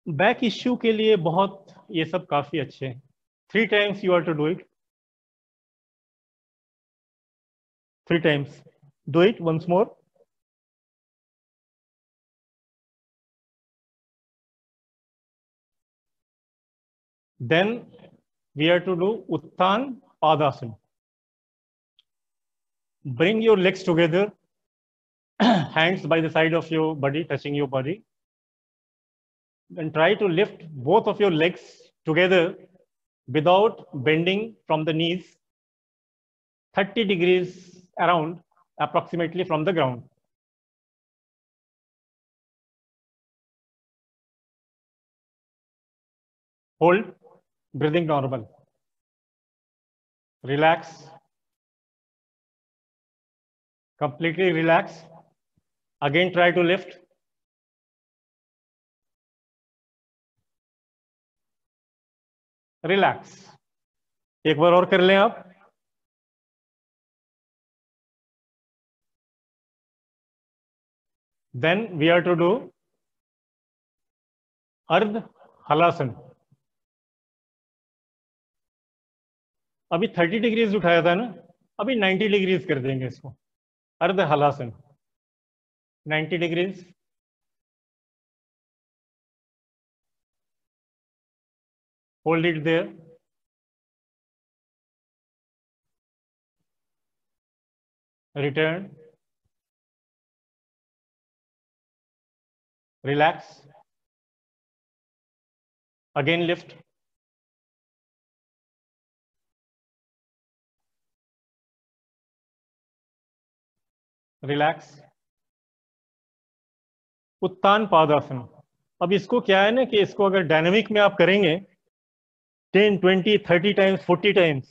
Back issue के लिए बहुत ये सब काफी अच्छे हैं. 3 times you are to do it. 3 times. Do it once more. Then we are to do Uttan Padasana. Bring your legs together, hands by the side of your body, touching your body. And try to lift both of your legs together without bending from the knees 30 degrees around, approximately from the ground. Hold, breathing normal. Relax. Completely relax. Again, try to lift. Relax. एक बार और कर लें आप. Then we are to do Ardha Halasana. अभी 30 degrees उठाया था ना, अभी 90 डिग्रीज कर देंगे इसको. अर्ध halasana 90 degrees. Hold it there. Return. Relax. Again lift. Relax. उत्तान पादासन. अब इसको क्या है ना कि इसको अगर डायनामिक में आप करेंगे 10, 20, 30 टाइम्स, 40 टाइम्स,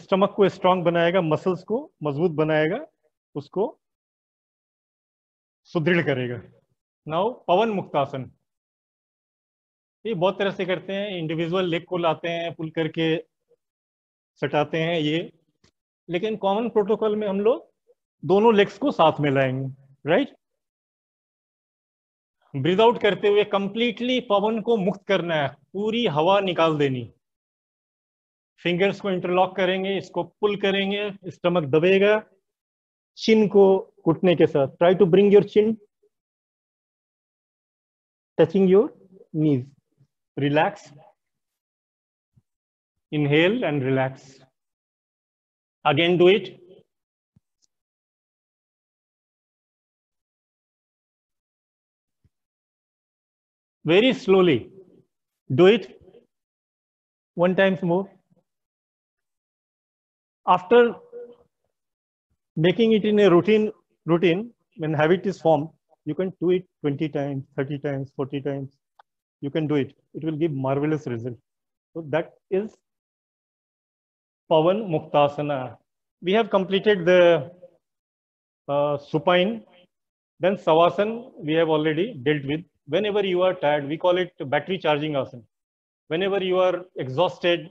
स्टमक को स्ट्रांग बनाएगा, मसल्स को मजबूत बनाएगा, उसको सुदृढ़ करेगा. नाउ पवन मुक्तासन. ये बहुत तरह से करते हैं. इंडिविजुअल लेग को लाते हैं, पुल करके सटाते हैं ये, लेकिन कॉमन प्रोटोकॉल में हम लोग दोनों लेग्स को साथ में लाएंगे. राइट. ब्रीथ आउट करते हुए कंप्लीटली पवन को मुक्त करना है, पूरी हवा निकाल देनी. फिंगर्स को इंटरलॉक करेंगे, इसको पुल करेंगे, स्टमक दबेगा, चिन को घुटने के साथ. Try to bring your chin touching your knees. Relax. Inhale and relax. Again do it. Very slowly. Do it 1 time more. After making it in a routine, when habit is formed, you can do it 20 times, 30 times, 40 times. You can do it. It will give marvelous result. So that is Pavan Muktasana. We have completed the supine. Then Savasana we have already dealt with. Whenever you are tired, we call it battery charging asana. Whenever you are exhausted,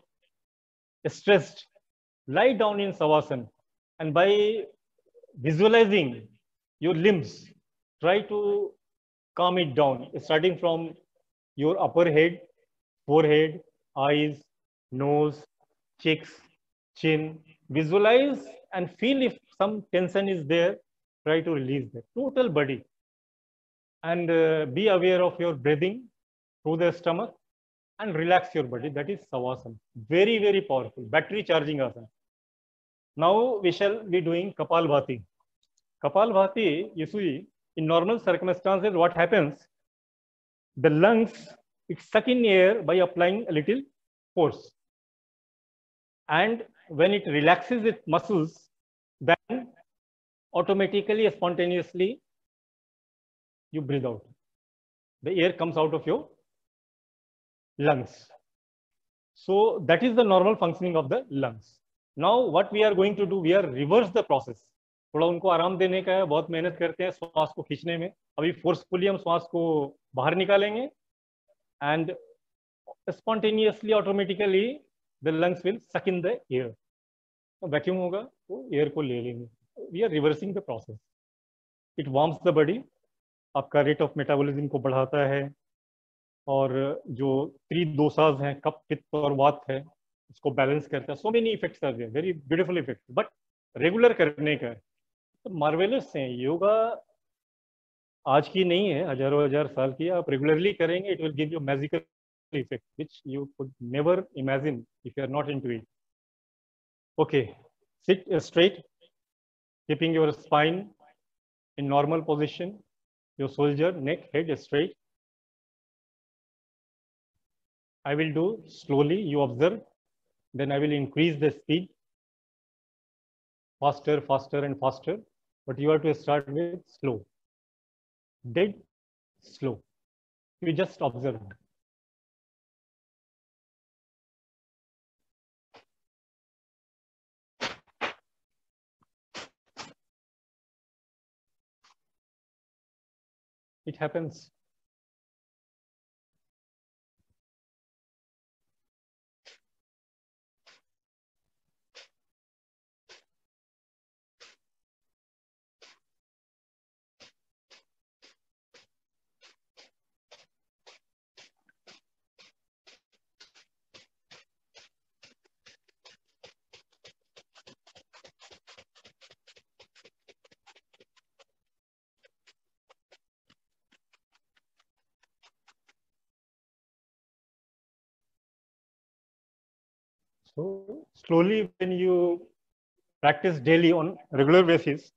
stressed, lie down in Savasana, and by visualizing your limbs, try to calm it down, starting from your upper head, forehead, eyes, nose, cheeks, chin. Visualize and feel if some tension is there. Try to release the total body. And be aware of your breathing through the stomach and relax your body. That is Savasana. Very, very powerful. Battery charging asana. Now we shall be doing Kapalbhati. Kapalbhati, you see, in normal circumstances, what happens? The lungs, it suck in air by applying a little force. And when it relaxes its muscles, then automatically, spontaneously, you breathe out. The air comes out of your lungs. So that is the normal functioning of the lungs. Now what we are going to do, we are reverse the process. थोड़ा उनको आराम देने का है, बहुत मेहनत करते हैं श्वास को खींचने में. अभी फोर्सफुली हम श्वास को बाहर निकालेंगे and spontaneously automatically the lungs will suck in the air. तो वैक्यूम होगा वो एयर को ले लेंगे. We are reversing the process. It warms the body, आपका रेट ऑफ मेटाबॉलिज्म को बढ़ाता है, और जो त्रिदोषाज हैं, कफ, पित्त और वात है, उसको बैलेंस करता है. So many effects are there, very beautiful effects, but regular करने का है. तो मार्वेलस है योगा, आज की नहीं है, हजारों हजार साल की. आप रेगुलरली करेंगे, it will give you magical effect which you could never imagine if you are not into it. Okay, sit straight, keeping your spine in normal position, your shoulder, neck, head straight. I will do slowly, you observe, then I will increase the speed, faster, faster and faster, but you have to start with slow, dead slow. You just observe. It happens. So slowly, when you practice daily on regular basis,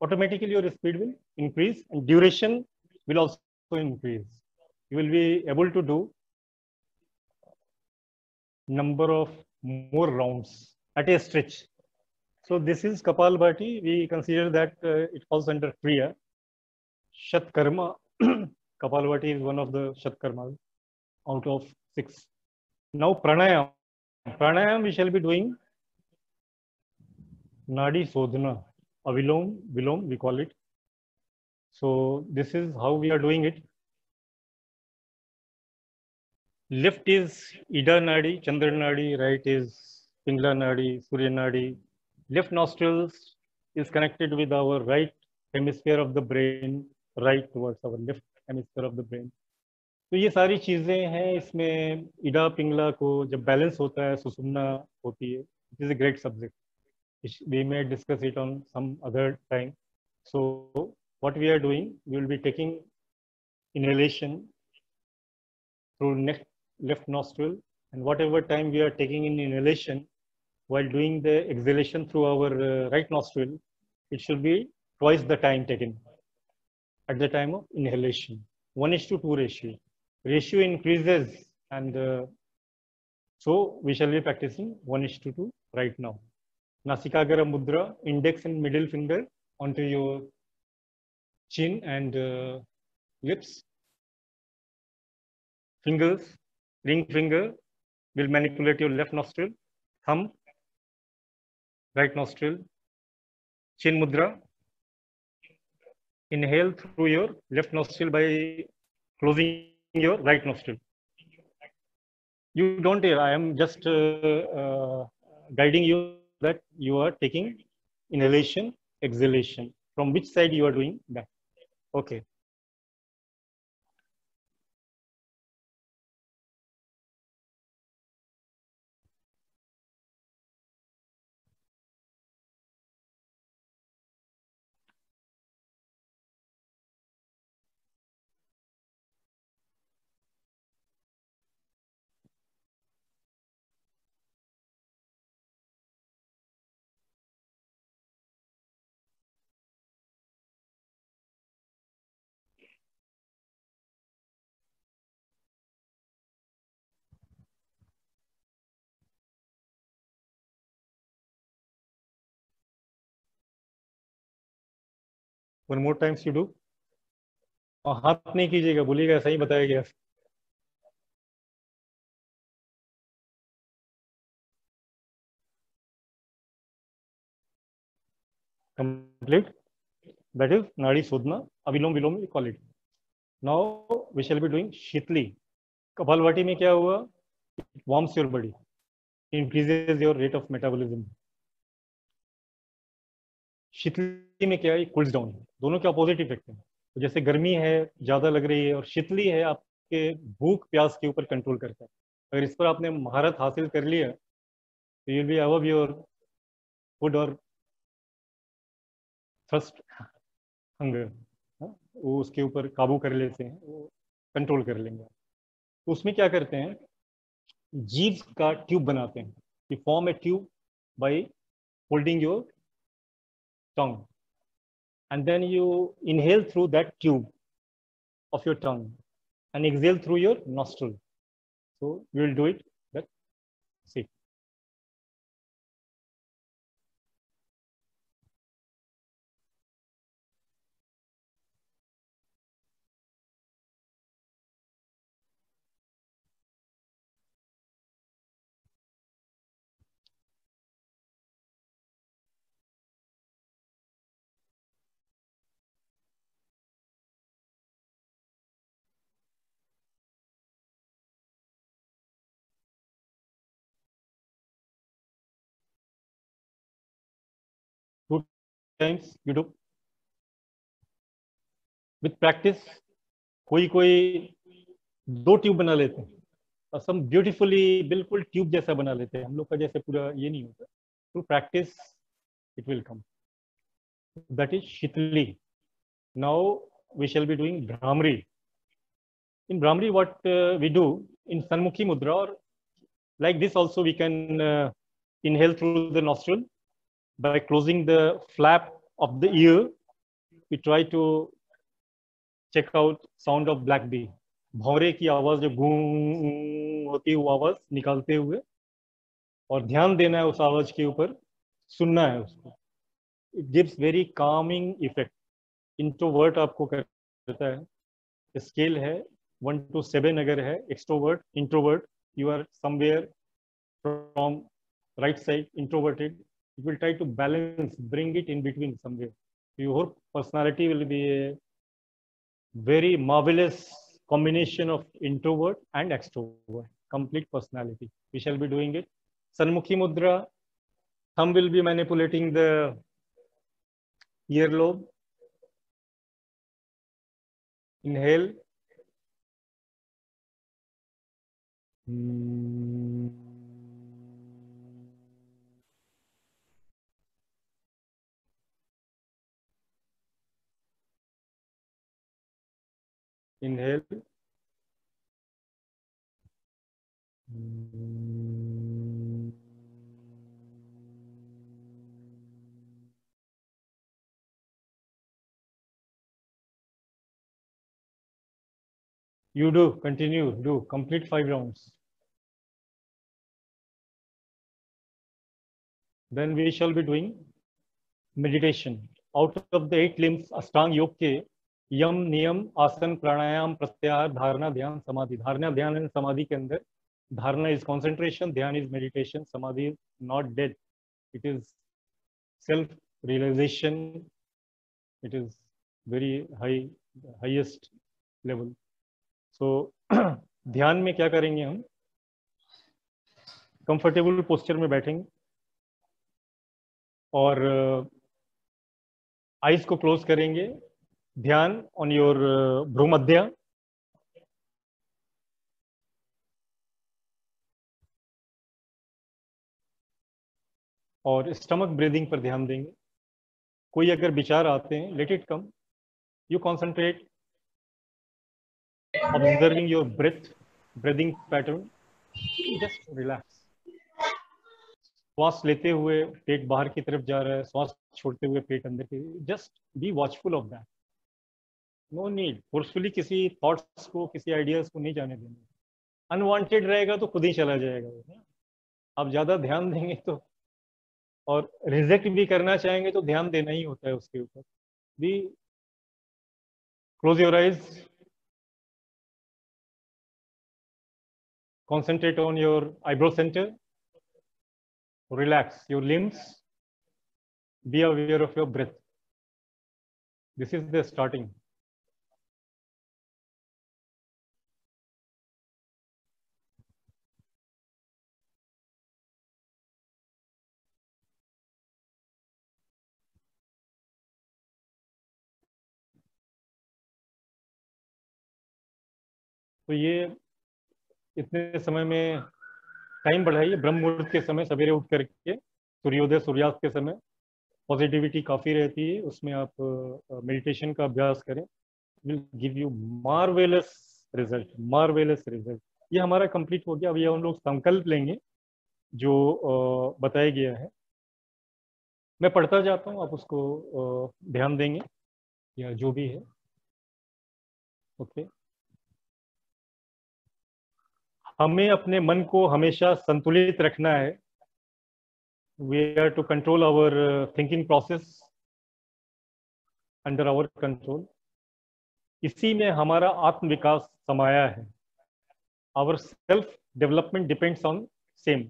automatically your speed will increase and duration will also increase. You will be able to do number of more rounds at a stretch. So this is Kapalbhati. We consider that it falls under Kriya. Shatkarma. Kapalbhati is one of the Shatkarmas out of 6. Now Pranayam. Pranayam we shall be doing Nadi Sodhana. Avilom, Vilom we call it. So this is how we are doing it. Left is Ida Nadi, Chandra Nadi, right is Pingla Nadi, Surya Nadi. Left nostrils is connected with our right hemisphere of the brain, right towards our left hemisphere of the brain. तो ये सारी चीजें हैं इसमें. इडा पिंगला को जब balance होता है, सुषुम्ना होती है. It is a great subject. We may discuss it on some other time. So what we are doing, we will be taking inhalation through left nostril, and whatever time we are taking in inhalation, while doing the exhalation through our right nostril, it should be twice the time taken at the time of inhalation. 1:2 ratio. Ratio increases, and so we shall be practicing 1:2 right now. Nasikagara Mudra, index and middle finger onto your chin and lips. Fingers, ring finger will manipulate your left nostril. Thumb, right nostril. Chin Mudra. Inhale through your left nostril by closing your right nostril. You don't hear, I am just guiding you that you are taking inhalation, exhalation. From which side you are doing that? Okay. One more times you do. हाथ नहीं कीजिएगा, बोलिएगा ऐसा ही बताया गया. Complete. That is Nadi Sodhana, अविलोम vilom we call it. Now we shall be doing Shitli. Kapalbhati में क्या हुआ? It warms your body, increases your rate of metabolism. शीतली में क्या है? Cools down. दोनों के अपोजिट इफेक्ट है. तो जैसे गर्मी है ज्यादा लग रही है और शीतली है आपके भूख प्यास के ऊपर कंट्रोल करता है. अगर इस पर आपने महारत हासिल कर लिया तो you will be above your food और थर्स्ट हंगर. वो उसके ऊपर काबू कर लेते हैं, वो कंट्रोल कर लेंगे. तो उसमें क्या करते हैं? जीभ का ट्यूब बनाते हैं. You form A tube by holding your tongue and then you inhale through that tube of your tongue and exhale through your nostril. So we will do it. Let's see. Two times you do. With practice, कोई दो tube बना लेते हैं और सब beautifully बिल्कुल tube जैसा बना लेते हैं. हम लोग का जैसे पूरा ये नहीं होता. Through practice it will come. That is Shitli. Now we shall be doing Bhramri. In Bhramri, what we do in Sanmukhi Mudra, or like this also we can inhale through the nostril by closing the flap of the ear. We try to check out sound of black bee. भौरे की आवाज जो गूं होती है वो आवाज निकालते हुए और ध्यान देना है उस आवाज के ऊपर, सुनना है उसको. It gives very Kameng effect. Introvert आपको करता है. स्केल है 1 to 7 अगर है. Extrovert introvert, you are somewhere from right side introverted. You will try to balance, bring it in between somewhere. Your personality will be a very marvelous combination of introvert and extrovert, complete personality. We shall be doing it. Sanmukhi Mudra, thumb will be manipulating the earlobe. Inhale. Inhale. You do, continue, do, complete 5 rounds. Then we shall be doing meditation. Out of the 8 limbs, Ashtanga Yoga के यम, नियम, आसन, प्राणायाम, प्रत्याहार, धारणा, ध्यान, समाधि. धारणा, ध्यान and समाधि के अंदर धारणा इज concentration, ध्यान इज meditation, समाधि is not dead. It is self realization. It is very highest level. So ध्यान में क्या करेंगे हम? कंफर्टेबल पोस्चर में बैठेंगे और आईज को क्लोज करेंगे. ध्यान ऑन योर भ्रूमध्य. और स्टमक ब्रीदिंग पर ध्यान देंगे. कोई अगर विचार आते हैं, let it come. You concentrate observing your breath, breathing pattern. Just relax. श्वास लेते हुए पेट बाहर की तरफ जा रहा है, श्वास छोड़ते हुए पेट अंदर की. Just be watchful of that. No need forcefully किसी थॉट्स को, किसी आइडियाज को नहीं जाने देंगे. अनवांटेड रहेगा तो खुद ही चला जाएगा. आप ज्यादा ध्यान देंगे तो, और रिजेक्ट भी करना चाहेंगे तो ध्यान देना ही होता है उसके ऊपर. Be close your eyes, concentrate on your eyebrow center, relax your limbs, be aware of your breath. This is the starting. तो ये इतने समय में टाइम बढ़ाइए, ब्रह्म मुहूर्त के समय सवेरे उठ करके, सूर्योदय सूर्यास्त के समय पॉजिटिविटी काफ़ी रहती है, उसमें आप मेडिटेशन का अभ्यास करें, will give you marvellous result, marvellous result. ये हमारा कंप्लीट हो गया। अभी हम लोग संकल्प लेंगे जो बताया गया है। मैं पढ़ता जाता हूँ, आप उसको ध्यान देंगे या जो भी है। ओके। हमें अपने मन को हमेशा संतुलित रखना है। We are to control our thinking process under our control. इसी में हमारा आत्म विकास समाया है। Our self development depends on same.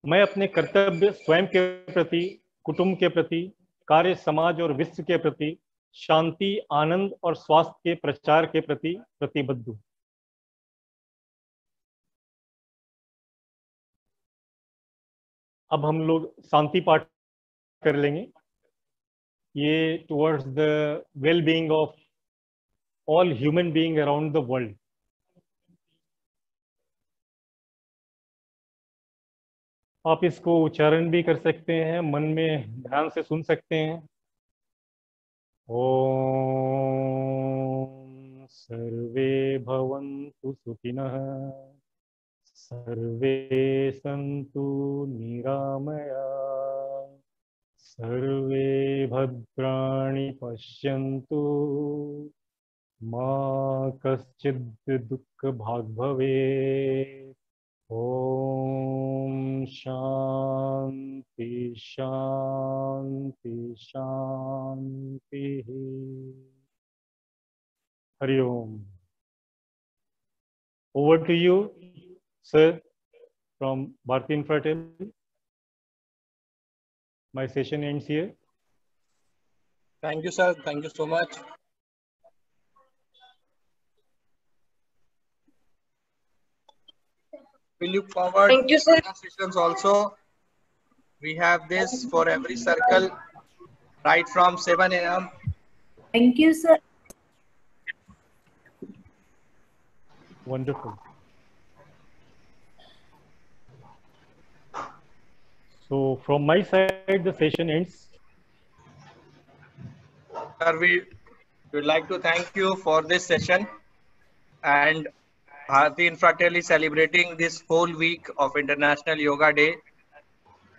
मैं अपने कर्तव्य स्वयं के प्रति, कुटुंब के प्रति, कार्य समाज और विश्व के प्रति, शांति आनंद और स्वास्थ्य के प्रचार के प्रति प्रतिबद्ध हूँ। अब हम लोग शांति पाठ कर लेंगे। ये towards the well being of all human being around the world. आप इसको उच्चारण भी कर सकते हैं, मन में ध्यान से सुन सकते हैं। ओम सर्वे भवन्तु सुखिनः, सर्वे सन्तु निरामया, सर्वे भद्राणि पश्यन्तु, मा कश्चित् दुःखभाग् भवेत्। ओम शांति शांति शांति। हरि ओम। Over to you, sir, from Bharti Infratel. My session ends here. Thank you, sir. Thank you so much. Will you forward? Thank you, sir. Sessions also. We have this for every circle, right from 7 a.m. Thank you, sir. Wonderful. So from my side, the session ends. Sir, we would like to thank you for this session, and Bharti Infratel is celebrating this whole week of International Yoga Day.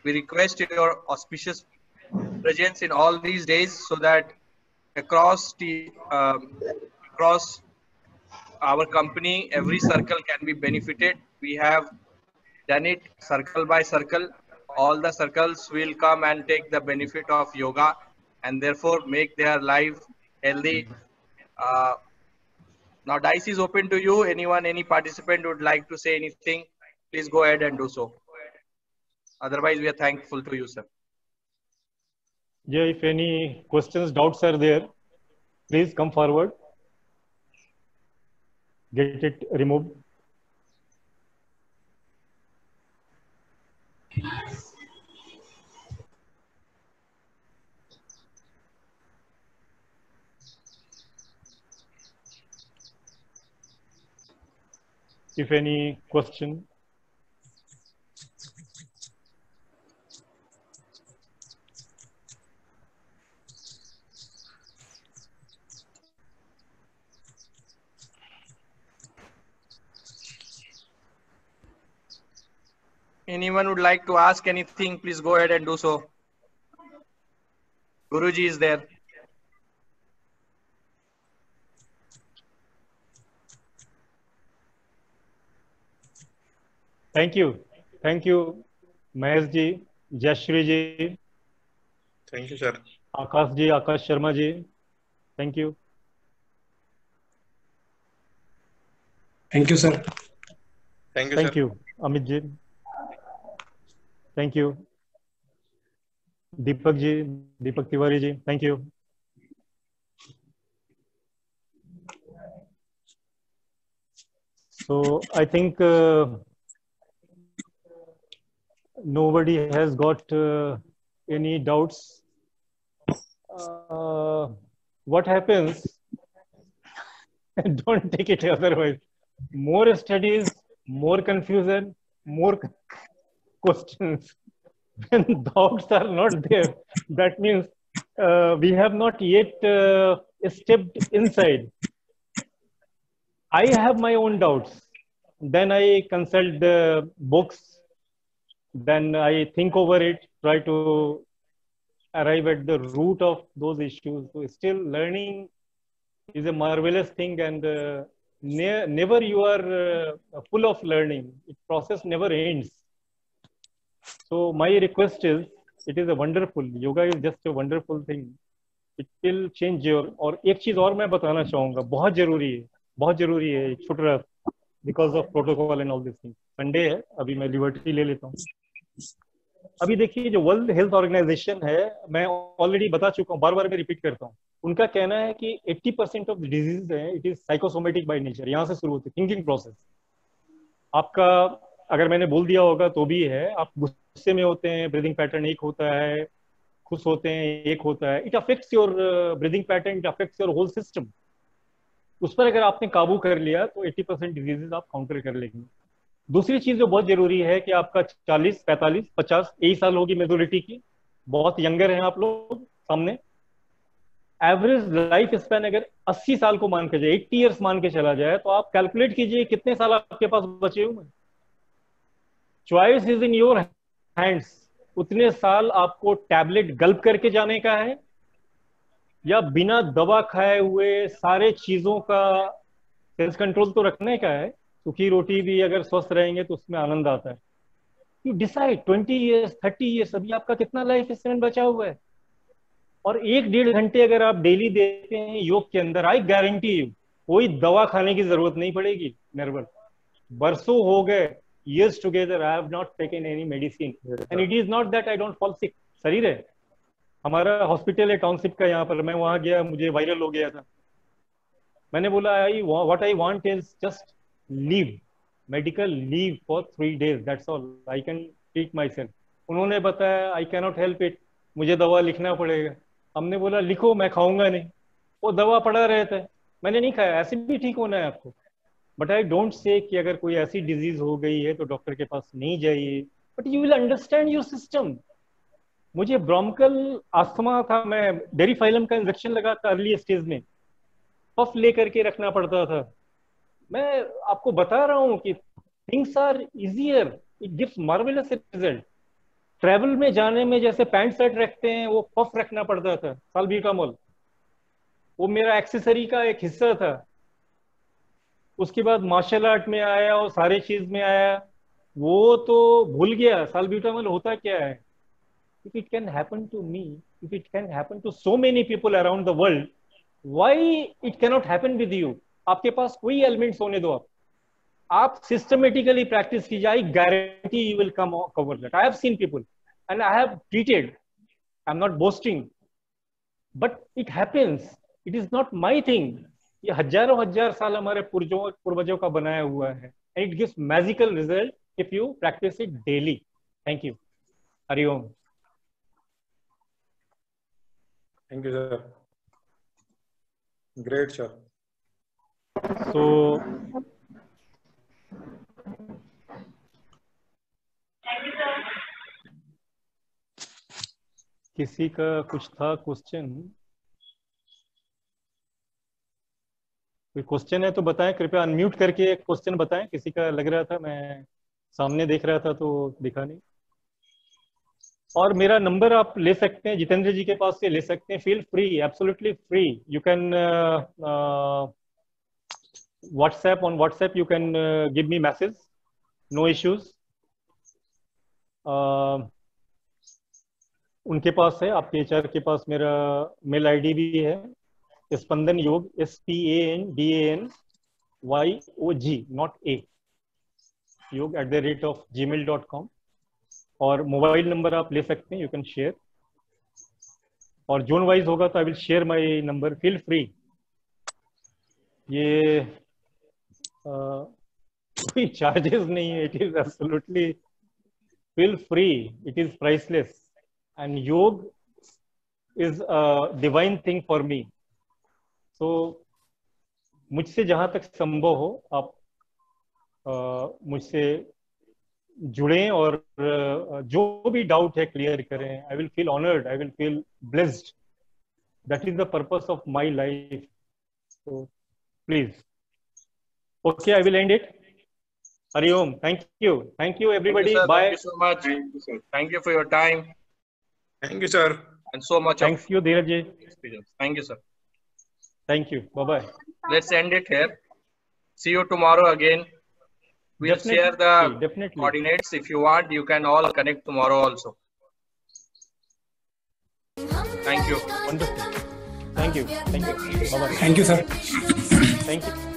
We request your auspicious presence in all these days so that across our company, every circle can be benefited. We have done it circle by circle. All the circles will come and take the benefit of yoga and therefore make their life healthy. Now dice is open to you. Anyone, any participant would like to say anything, please go ahead and do so. Otherwise, we are thankful to you, sir. Yeah, if any questions, doubts are there, please come forward. Get it removed. If any question. Anyone would like to ask anything, please go ahead and do so. Guruji is there. Thank you. Thank you, Mahesh ji, Jashri ji. Thank you, sir. Akash ji, Akash Sharma ji. Thank you. Thank you, sir. Thank you, Thank sir. you, Amit ji. Thank you. Deepak ji, Deepak Tiwari ji. Thank you. So I think nobody has got any doubts. What happens Don't take it otherwise. More studies, more confusion, more questions. When doubts are not there, that means we have not yet stepped inside. I have my own doubts. Then I consult the books. Then I think over it, try to arrive at the root of those issues. So still learning is a marvelous thing, and never you are full of learning. The process never ends. So my request is, it is a wonderful, yoga is just a wonderful thing. It will change your, और एक चीज और मैं बताना चाहूँगा, बहुत जरूरी है, छूट रहा because of protocol and all these things. Sunday है, अभी मैं liberty ले लेता हूँ. अभी देखिए जो वर्ल्ड हेल्थ ऑर्गेनाइजेशन है, मैं ऑलरेडी बता चुका हूँ, बार बार मैं रिपीट करता हूँ, उनका कहना है कि 80% ऑफ डिजीज है it is psychosomatic by nature. यहाँ से शुरू होती है थिंकिंग प्रोसेस. आपका अगर मैंने बोल दिया होगा तो भी है, आप गुस्से में होते हैं, ब्रीदिंग पैटर्न एक होता है, खुश होते हैं एक होता है. It affects your breathing pattern, it affects your whole system. उस पर अगर आपने काबू कर लिया तो 80% डिजीजेस आप काउंटर कर लेंगे. दूसरी चीज जो बहुत जरूरी है कि आपका 40, 45, 50 यही साल होगी मेजोरिटी की, बहुत यंगर हैं आप लोग सामने. एवरेज लाइफ स्पैन अगर 80 साल को मान के जाए, 80 ईयर्स मान के चला जाए, तो आप कैलकुलेट कीजिए कितने साल आपके पास बचे हुए. Choice is in your hands. उतने साल आपको टैबलेट गल्प करके जाने का है या बिना दवा खाए हुए सारे चीजों का सेल्फ कंट्रोल तो रखने का है. सूखी रोटी भी अगर स्वस्थ रहेंगे तो उसमें आनंद आता है. यू डिसाइड 20 ईयर्स, 30 ईयर्स, अभी आपका कितना लाइफ स्पैन बचा हुआ है. और 1-1.5 घंटे अगर आप डेली देते हैं योग के अंदर, आई गारंटी यू कोई दवा खाने की जरूरत नहीं पड़ेगी. निर्बल बरसों हो गए, years together, I have not taken any medicine, and it is not that I don't fall sick. शरीर है हमारा, हॉस्पिटल है टाउनशिप का यहाँ पर, मैं वहां गया, मुझे वायरल हो गया था. मैंने बोला what I want is just leave, medical leave for 3 days, that's all, I can treat myself. उन्होंने बताया I cannot help it, मुझे दवा लिखना पड़ेगा. हमने बोला लिखो, मैं खाऊंगा नहीं. वो दवा पड़ा रहता है, मैंने नहीं खाया. ऐसे भी ठीक होना है आपको. बट आई डोंट से कि अगर कोई ऐसी डिजीज हो गई है तो डॉक्टर के पास नहीं जाइए, but you will understand your system. मुझे ब्रोंकल अस्थमा था, मैं डेरीफाइलम का इंजेक्शन लगा था अर्ली स्टेज में, पफ लेकर के रखना पड़ता था. मैं आपको बता रहा हूँ कि things are easier, it gives marvellous result. Travel में जाने में जैसे पैंट शर्ट रखते हैं, वो पफ रखना पड़ता था, साल्ब्यूटामोल, वो मेरा एक्सेसरी का एक हिस्सा था. उसके बाद मार्शल आर्ट में आया और सारे चीज में आया, वो तो भूल गया साल्ब्यूटामोल होता क्या है. If it can happen to me, if it can happen to so many people around the world, why it can not happen with you. आपके पास कोई एलिमेंट्स होने दो, आप सिस्टमेटिकली प्रैक्टिस कीजिए, I guarantee you will come cover that. I have seen people and I have treated, I am not boasting, but it happens. It is not my thing. ये हजारों हजार साल हमारे पूर्वजों का बनाया हुआ है. It gives magical result if you practise it daily. Thank you. Hariom. Thank you sir. Great sir. So किसी का कुछ था क्वेश्चन? कोई क्वेश्चन है तो बताएं, कृपया अनम्यूट करके क्वेश्चन बताएं. किसी का लग रहा था, मैं सामने देख रहा था तो दिखा नहीं. और मेरा नंबर आप ले सकते हैं, जितेंद्र जी के पास से ले सकते हैं. Feel free, absolutely free. You can WhatsApp, on WhatsApp you can give me message, no issues. उनके पास है, आपके एचआर के पास मेरा मेल आईडी भी है, स्पंदन योग, SPANDANYOG, नॉट A, योग @gmail.com. और मोबाइल नंबर आप ले सकते हैं, यू कैन शेयर. और जोन वाइज होगा तो I will share my number. Feel free. ये कोई चार्जेस नहीं है. It is absolutely feel free. It is priceless. And yoga is a divine thing for me. So मुझसे जहां तक संभव हो आप मुझसे जुड़ें और जो भी डाउट है क्लियर करें. I will feel honoured, I will feel blessed. That is the purpose of my life. So please. Okay, I will end it. Hari Om. Thank you. Thank you, everybody. Thank you, sir. Bye. Thank you so much. Thank you for your time Thank you, sir. and so much Thanks of you, Dheeraj ji. experience. Thank you, sir. Thank you. Bye-bye. Let's end it here. See you tomorrow again. We'll share the Definitely. coordinates. If you want, you can all connect tomorrow also. Thank you. Wonderful. Thank you. Thank you. Bye-bye. Thank you, sir. Thank you.